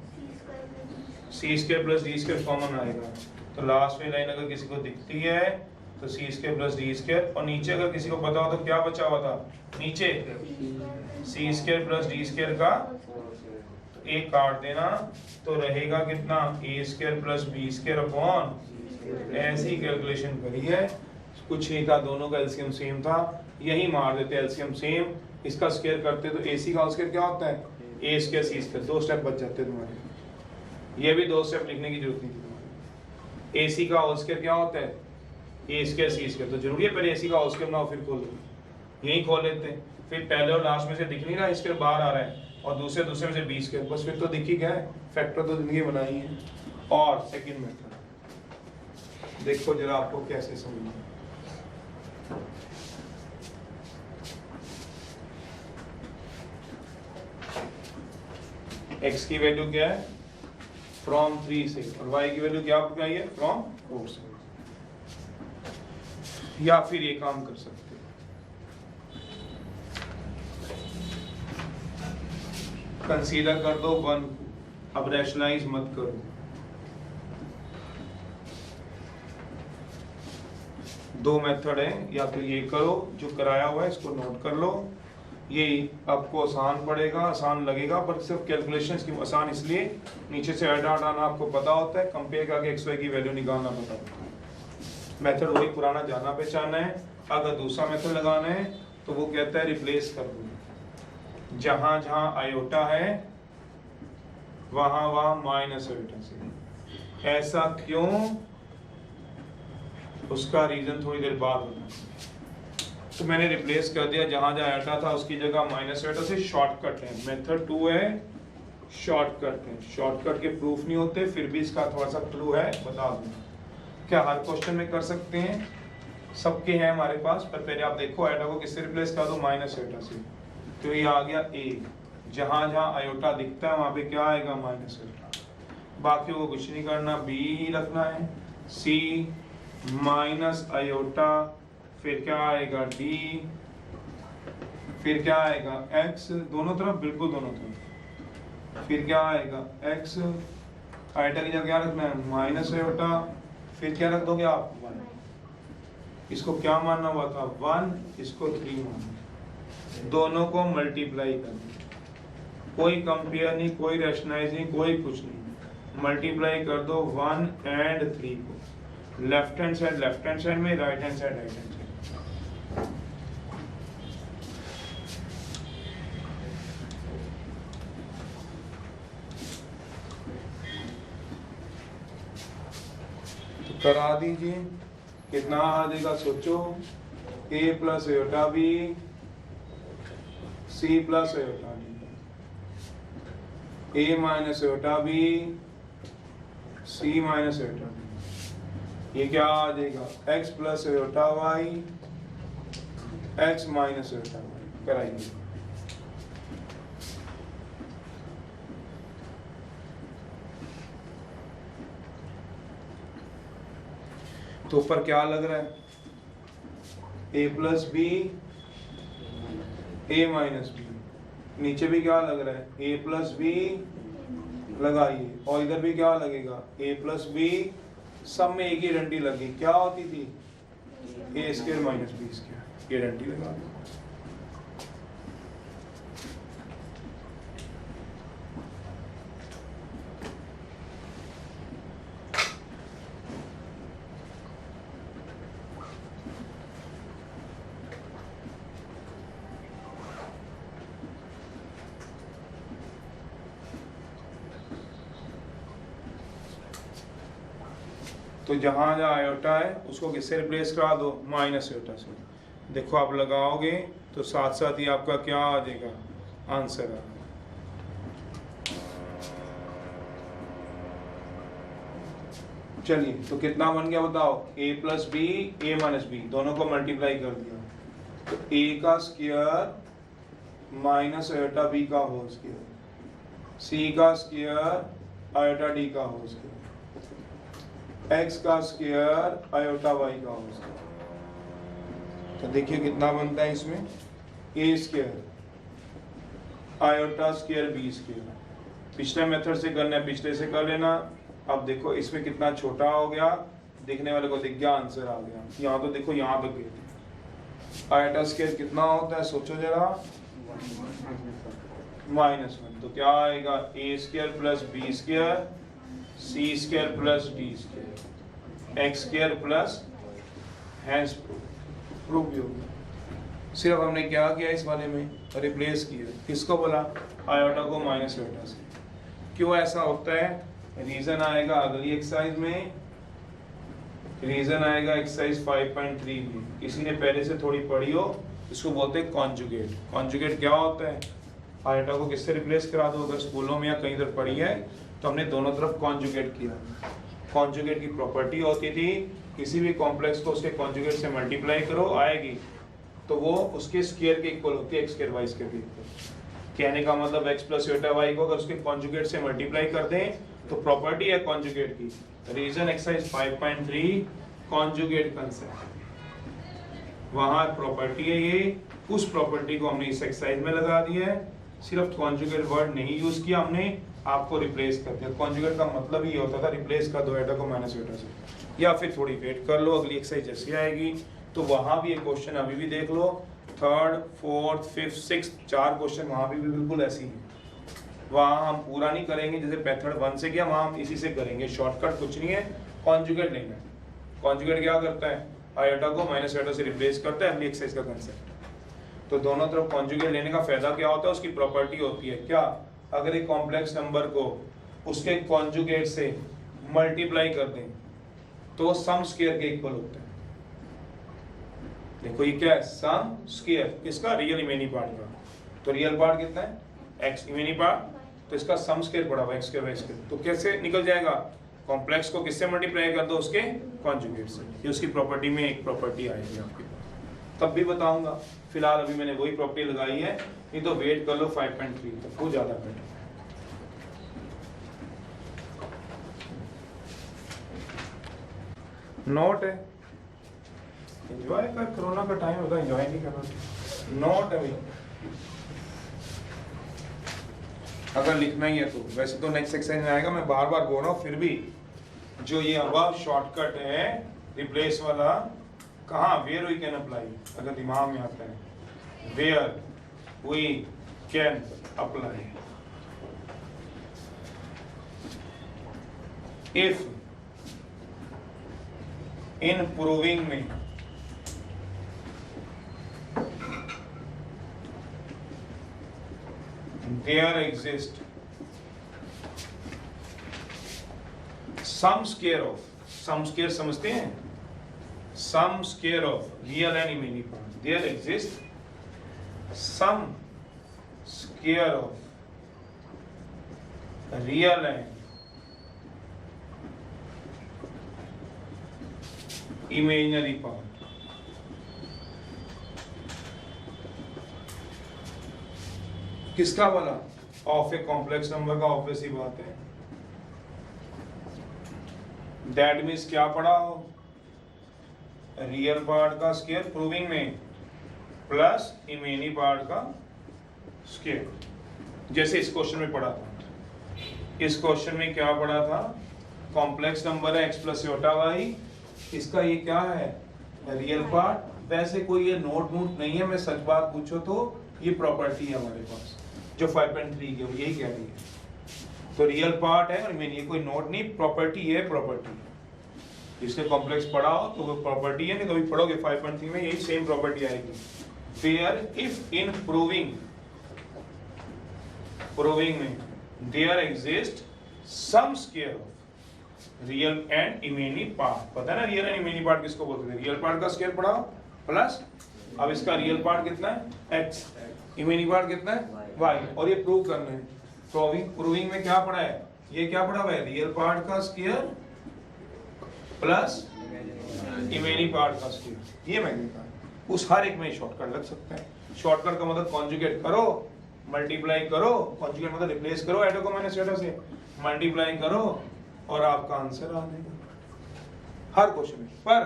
C square plus D square common आएगा, तो लास्ट में लाइन अगर किसी को दिखती है तो सी स्क्वायर प्लस डी स्क्वायर, और नीचे अगर किसी को पता हो तो क्या बचा हुआ था नीचे C square plus D square का, तो एक काट देना तो रहेगा कितना A square plus B square upon, ऐसी कैलकुलेशन करी है, कुछ नहीं था, दोनों का एलसीएम सेम था, यही मार देते एलसीएम सेम, इसका स्क्वायर करते तो एसी का स्क्वायर क्या होता है ए स्क्वायर सी स्क्वायर, 2 स्टेप बच जाते तुम्हारे, ये भी 2 स्टेप लिखने की जरूरत नहीं थी। एसी का होल स्क्वायर क्या होता है ए स्क्वायर सी स्क्वायर, तो जरूरी है पहले एसी का होल स्क्वायर बनाओ फिर खोलो, यही खोल लेते हैं, फिर पहले और लास्ट में से दिख नहीं रहा स्क्वायर बाहर आ रहा है, और दूसरे में से बी स्क्वायर, बस फिर तो दिख ही गया है, फैक्टर तो जिंदगी बनाई है। और सेकंड मेथड देखो जरा आपको कैसे समझना, x की वैल्यू क्या है फ्रॉम 3 से, और y की वैल्यू क्या आपको चाहिए फ्रॉम 4 से, या फिर ये काम कर सकते हो, कंसीडर कर दो 1, अब रैशनलाइज मत करो, दो मेथड है, या तो ये करो जो कराया हुआ है इसको नोट कर लो, ये आपको आसान पड़ेगा, आसान लगेगा, पर सिर्फ कैलकुलेशंस की आसान इसलिए नीचे से ऐड आना आपको पता होता है, कंपेयर करके एक्स वाई की वैल्यू निकालना पता होता है, मेथड वही पुराना जाना पहचाना है। अगर दूसरा मेथड लगाना है तो वो कहता है रिप्लेस कर दो, जहां जहां आयोटा है वहां वहां माइनस आयोटा से, ऐसा क्यों उसका रीजन थोड़ी देर बाद बताऊंगा। तो मैंने रिप्लेस कर दिया, जहां जहां आयोटा था उसकी जगह माइनस आयोटा से, शॉर्टकट है, मेथड 2 है, शॉर्टकट है, शॉर्टकट के प्रूफ नहीं होते, फिर भी इसका थोड़ा सा क्लू है, बता दूंगा। क्या हर क्वेश्चन में कर सकते हैं, सबके हैं हमारे पास, पर पहले आप देखो आयोटा को किससे रिप्लेस कर दो माइनस आयोटा से, तो ये आ गया ए, जहां जहां आयोटा दिखता है वहां पे क्या आएगा माइनस आयोटा, बाकी को कुछ नहीं करना, बी रखना है, सी माइनस आयोटा, फिर क्या आएगा डी, फिर क्या आएगा एक्स, दोनों तरफ बिल्कुल दोनों तरफ, फिर क्या आएगा एक्स, आयोटा की जगह क्या रखना है माइनस आयोटा, फिर क्या रख दोगे आप 1, इसको क्या मानना हुआ था 1, इसको 3 मानना, दोनों को मल्टीप्लाई करना, कोई कंपेयर नहीं, कोई रैशनलाइज नहीं, कोई कुछ नहीं, मल्टीप्लाई कर दो 1 एंड 3 को, लेफ्ट हैंड साइड में, राइट हैंड साइड। तो करा दीजिए, कितना आ जाएगा सोचो, a plus iota b c plus iota d, a minus iota b c minus iota d, ये क्या आ जाएगा x plus iota y x minus iota y, कराइए। तो ऊपर क्या लग रहा है a plus b a minus b, नीचे भी क्या लग रहा है a प्लस बी लगाइए, और इधर भी क्या लगेगा a प्लस बी, सब में एक ही डंडी लगी, क्या होती थी a square minus b square, ये डंडी लगा दो। तो जहां जहां आयोटा है उसको किससे रिप्लेस करा दो माइनस आयोटा से, देखो आप लगाओगे तो साथ साथ ही आपका क्या आ जाएगा आंसर आ जाएगा। चलिए तो कितना बन गया बताओ, a plus b a minus b, दोनों को मल्टीप्लाई कर दिया, तो a का स्क्वायर माइनस आयोटा बी का होल स्क्वायर, c का स्क्वायर आयोटा डी का होल स्क्वायर, x का स्क्वायर आयोटा y का होल स्क्वायर। तो देखिए कितना बनता है इसमें, a square iota square b square. पिछले मेथड से करना है, पिछले से कर लेना। अब देखो इसमें कितना छोटा हो गया, देखने वाले को दिख गया, आंसर आ गया। यहाँ तो देखो यहाँ तक गए। आयोटा स्क्वायर कितना होता है सोचो जरा, -1। तो क्या आएगा, a square plus b square c square plus d square x square plus hence proof भी होगा। सिर्फ हमने क्या किया इस वाले में, रिप्लेस किया। किसको बोला, आयोटा को माइनस आयोटा से। क्यों ऐसा होता है, रीजन आएगा अगली एक्सरसाइज में। रीजन आएगा एक्सरसाइज 5.3 में, किसी ने पहले से थोड़ी पढ़ी हो। इसको बोलते हैं कॉन्जुगेट। कॉन्जुगेट क्या होता है, आयोटा को किससे रिप्लेस करा दो। अगर स्कूलों में या कहीं इधर पढ़ी है तो हमने दोनों तरफ कॉन्जुगेट किया। कॉन्जुगेट की प्रॉपर्टी होती थी, किसी भी कॉम्प्लेक्स को उसके कॉन्जुगेट से मल्टीप्लाई करो आएगी तो वो उसके स्क्वायर के इक्वल होती है, x स्क्वायर y स्क्वायर के इक्वल। कहने का मतलब x प्लस बीटा y को अगर उसके कॉन्जुगेट से मल्टीप्लाई कर दें तो प्रॉपर्टी है कॉन्जुगेट की। रीजन एक्सरसाइज 5.3 कॉन्जुगेट कंसेप्ट, वहां प्रॉपर्टी है ये। उस प्रॉपर्टी को हमने इस एक्सरसाइज में लगा दिया है। सिर्फ कॉन्जुगेट वर्ड नहीं यूज किया हमने, आपको रिप्लेस कर दिया। कॉन्जुगेट का मतलब ये होता था रिप्लेस कर दो एटा को माइनस एटा से, या फिर थोड़ी वेट कर लो, अगली एक्सरसाइज जैसी आएगी। तो वहां भी एक क्वेश्चन अभी भी देख लो, 3rd 4th 5th 6th 4 question वहां भी बिल्कुल ऐसी है। वहां हम पूरा नहीं करेंगे जैसे मेथड 1 से किया, वहां हम इसी से करेंगे। शॉर्टकट कुछ नहीं है, कॉन्जुगेट लेना है। कॉन्जुगेट क्या करता है, आयोटा को माइनस आयोटा से रिप्लेस करता है, अगली एक्सरसाइज का कंसेप्ट। तो दोनों तरफ कॉन्जुगेट लेने का फायदा क्या होता है, उसकी प्रॉपर्टी होती है क्या, अगर एक कॉम्प्लेक्स नंबर को उसके कॉन्जुगेट से मल्टीप्लाई कर दें तो सम स्क्वायर के इक्वल होता है। देखो ये क्या है, सम स्क्वायर किसका, रियल इमेनी पार्ट का। तो रियल पार्ट कितना है, x इमेनी पार्ट, तो इसका सम स्क्वायर पड़ा हुआ x स्क्वायर y स्क्वायर। तो कैसे निकल जाएगा, कॉम्प्लेक्स को किससे मल्टीप्लाई कर दो, उसके कॉन्जुगेट से। ये उसकी प्रॉपर्टी में एक प्रॉपर्टी आएगी आपके पास, तब भी बताऊंगा। फिलहाल अभी मैंने वही प्रॉपर्टी लगाई है, नहीं तो वेट कर लो 5.3 तक, वो ज्यादा बेटर। नोट है, एंजॉय कर, कोरोना का टाइम होता है, एंजॉय नहीं कर रहा। नोट है भाई, अगर लिखना ही है तो। वैसे तो नेक्स्ट एक्सरसाइज में आएगा, मैं बार बार बोल रहा हूँ, फिर भी जो ये अब शॉर्टकट है रिप्लेस वाला, कहाँ, वेयर वी कैन अप्लाई, अगर दिमाग में आता है, where we can apply. If in proving में there exist some square of, some square समझते हैं, some square of real and imaginary part, there exist some square of real and imaginary part। किसका वाला, ऑफ ए कॉम्प्लेक्स नंबर का, obvious ही बात है। That means क्या पढ़ा हो, रियल पार्ट का स्क्वायर प्रूविंग में प्लस इमेनी पार्ट का स्क्वायर, जैसे इस क्वेश्चन में पढ़ा था। इस क्वेश्चन में क्या पढ़ा था, कॉम्प्लेक्स नंबर है x प्लस योटा y, इसका ये क्या है, रियल पार्ट। वैसे कोई ये नोट नहीं है, मैं सच बात पूछो तो ये प्रॉपर्टी है हमारे पास जो 5.3 की, यही कह रही है। तो रियल पार्ट है और मीन, ये कोई नोट नहीं, प्रॉपर्टी है। प्रॉपर्टी इसके कॉम्प्लेक्स पढ़ा हो तो वो प्रॉपर्टी है, नहीं कभी पढ़ोगे 5.3 में यही सेम प्रॉपर्टी आएगी। फिर इफ इन प्रूविंग में there exist sum square of real and इमेनी पार्ट, पता है ना रियल एंड इमेनी पार्ट किसको बोलते थे, रियल पार्ट का स्क्वायर पढ़ा प्लस, अब इसका रियल पार्ट कितना है x, इमेनी पार्ट कितना है y, और ये प्रूव करना है। प्रूविंग में क्या पढ़ा है, ये क्या पढ़ा हुआ है, रियल पार्ट का स्क्वायर प्लस इमेनी पार्ट का स्क्वायर। ये मैंने कहा उस हर एक में शॉर्टकट लग सकता है। शॉर्टकट का मतलब कॉन्जुगेट करो, मल्टीप्लाई करो, कॉन्जुगेट मतलब रिप्लेस करो एटो को माइनस एटो से, मल्टीप्लाई करो और आपका आंसर आ जाएगा। हर क्वेश्चन में। पर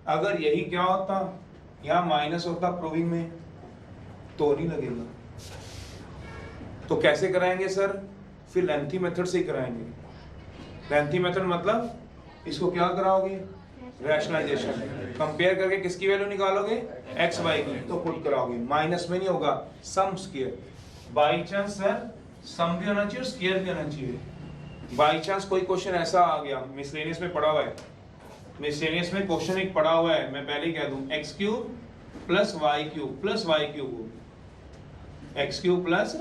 अगर यही क्या होता, यहाँ माइनस होता प्रूविंग में, तो नहीं लगेगा। तो कैसे कराएंगे सर? फिर लेंथी मेथड से ही कराएंगे। लेंथी मेथड मतलब इसको क्या कराओगे? रैशनलाइजेशन। कंपेयर करके किसकी वैल्यू निकालोगे? एक्स वाई की। तो पुट कराओगे, माइनस में नहीं होगा, सम स्क्वायर। बाई चांस सर सम भी होना चाहिए और स्क्वायर भी होना चाहिए। बाई चांस कोई क्वेश्चन ऐसा आ गया, मिसलेनियस में पड़ा हुआ है, मिसलेनियस में क्वेश्चन एक पड़ा हुआ है, मैं पहले ही कह दूं, x cube plus y cube plus y cube, x cube plus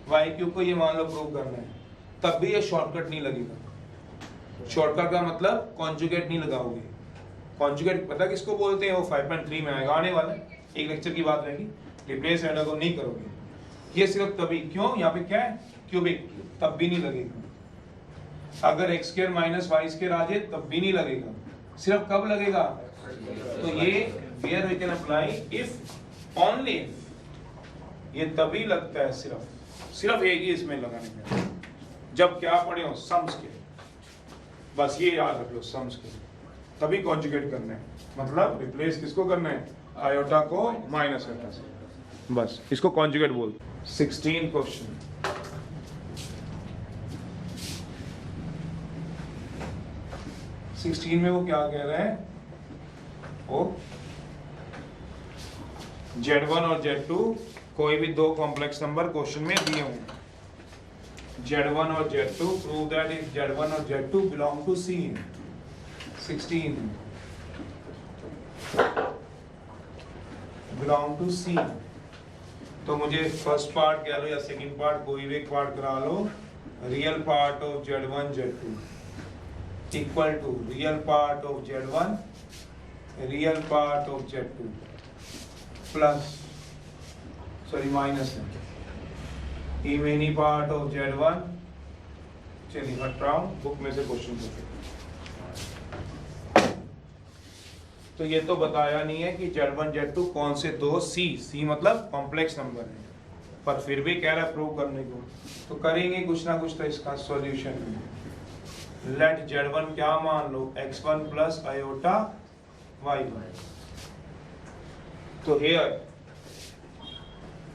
y cube को ये मान लो प्रूव करना है, तब भी ये शॉर्टकट नहीं लगेगा। शॉर्टकट का मतलब कॉन्जुगेट नहीं लगाओगे। कॉन्जुगेट पता किसको बोलते हैं? वो 5.3 में आएगा, आने वाला है, एक लेक्चर की बात रहेगी। रिप्लेस एंड को नहीं करोगे, ये सिर्फ तभी। क्यों? यहाँ पे क्या है? क्यूबिक, तब भी नहीं लगेगा। अगर X square minus Y square आ जाए तब भी नहीं लगेगा, सिर्फ कब लगेगा? तो ये where we can apply if only, ये तभी लगता है सिर्फ एक ही इसमें लगाने में, जब क्या पढ़े हो? सम स्क्वायर। बस ये याद रख लो, सम स्क्वायर, तभी कॉन्जुगेट करना है। मतलब रिप्लेस किसको करना है? आयोटा को माइनस आयोटा से, बस इसको कॉन्जुगेट बोलते हैं। 16 क्वेश्चन, में वो क्या कह रहे हैं? वो Z1 और Z2 कोई भी दो कॉम्प्लेक्स नंबर क्वेश्चन में दिए होंगे। Z1 और Z2 prove that if Z1 और Z2 belong to C। 16 belong to C। तो मुझे फर्स्ट पार्ट कह लो या सेकंड पार्ट, कोई भी एक पार्ट करा लो। Real part of Z1 Z2 equal to real part of Z1 real part of Z2 plus sorry minus है इमेनी पार्ट ऑफ Z1। चलिए हट रहा हूं, बुक में से क्वेश्चन करते। तो ये तो बताया नहीं है कि Z1 Z2 कौन से दो C मतलब कॉम्प्लेक्स नंबर है, पर फिर भी कह रहा है प्रूव करने को, तो करेंगे कुछ ना कुछ तो इसका सॉल्यूशन में। लेट Z1 क्या मान लो? x1 plus iota y1। तो हियर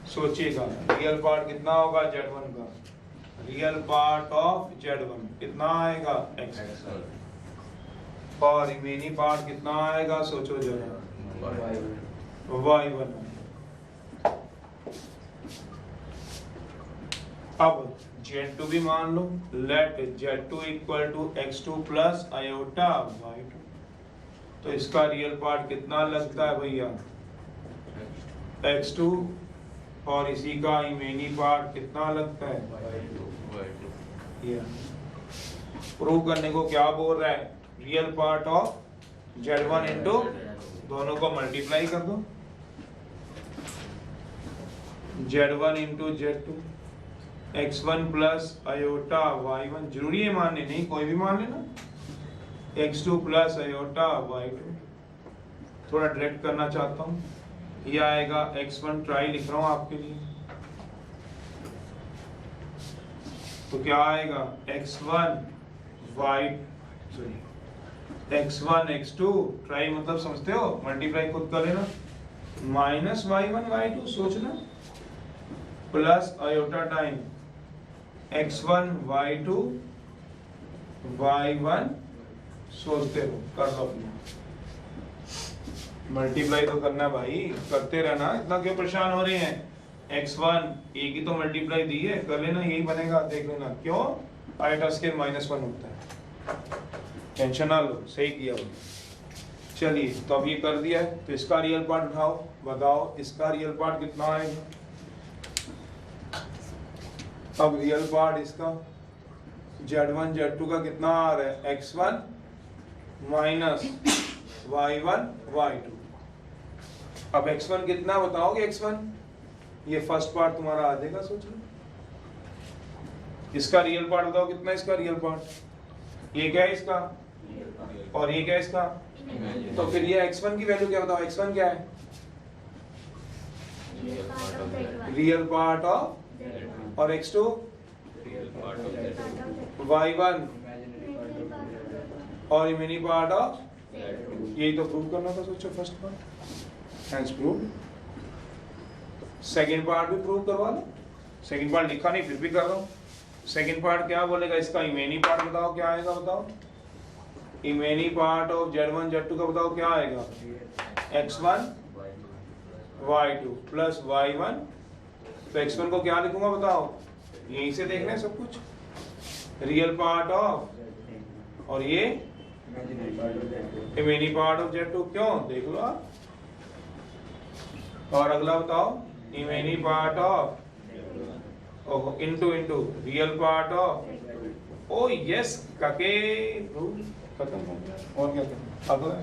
सोचिएगा, रियल पार्ट कितना होगा Z1 का? रियल पार्ट ऑफ Z1 कितना आएगा? x, और रिमेनिंग पार्ट कितना आएगा? सोचो जरा, y1। अब Z2 भी मान लो, let Z2 equal to x2 plus iota y2। तो इसका रियल पार्ट कितना लगता है भैया? x2, और इसी का इमेनी पार्ट कितना लगता है? प्रूव करने को क्या बोल रहा है? Real part of Z1 into दोनों को मल्टीप्लाई कर दो, Z1 into Z2, x1 plus iota y1। जरूरी है मानने? नहीं, कोई भी मान लेना। x2 plus iota y2। थोड़ा डायरेक्ट करना चाहता हूँ, ये आएगा x1, ट्राई लिख रहा हूँ आपके लिए। तो क्या आएगा? x1 x2 ट्राई मतलब समझते हो, मल्टीप्लाई खुद कर लेना, माइनस y1 y2 सोचना, plus iota time x1 y2 y1 सोचते हो, कर लो अपना। मल्टीप्लाई तो करना भाई, करते रहना, इतना क्यों परेशान हो रहे हैं? x1 एक ही तो मल्टीप्लाई दी है, कर लेना, यही बनेगा, देख लेना। क्यों? आयोटा स्क्वायर -1 होता है, टेंशन ना लो, सही किया वो। चलिए, तो अब ये कर दिया है, तो इसका रियल पार्ट उठाओ, बताओ इसका रियल पार्ट कितना आएगा? अब रियल पार्ट इसका Z1 Z2 का कितना आ रहा है? x1 minus y1 y2। अब x1 कितना बताओगे? x1 ये फर्स्ट पार्ट तुम्हारा आ जाएगा, सोच लो। इसका रियल पार्ट बताओ कितना? इसका रियल पार्ट ये क्या है इसका, और ये क्या है इसका? तो फिर ये x1 की वैल्यू क्या बताओ? x1 क्या है? रियल पार्ट ऑफ, और x2 y1 और रिमेनिंग पार्ट ऑफ यही तो प्रूव करना था सोचो first part hence prove. Second part भी प्रूव करवा लो। सेकंड पार्ट लिखा नहीं फिर भी कर रहा हूँ। सेकंड पार्ट क्या बोलेगा इसका रिमेनिंग पार्ट बताओ क्या आएगा बताओ। Remaining part of Z1 Z2 का बताओ क्या आएगा x1 y2 प्लस y1। तो x1 को क्या लिखूंगा बताओ यहीं से देखना है सब कुछ रियल पार्ट ऑफ और ये रिमेनिंग पार्ट ऑफ Z2 क्यों देख लो आप। और अगला बताओ remaining part of into real part of O yes काके खत्म हो गया और क्या करना अगला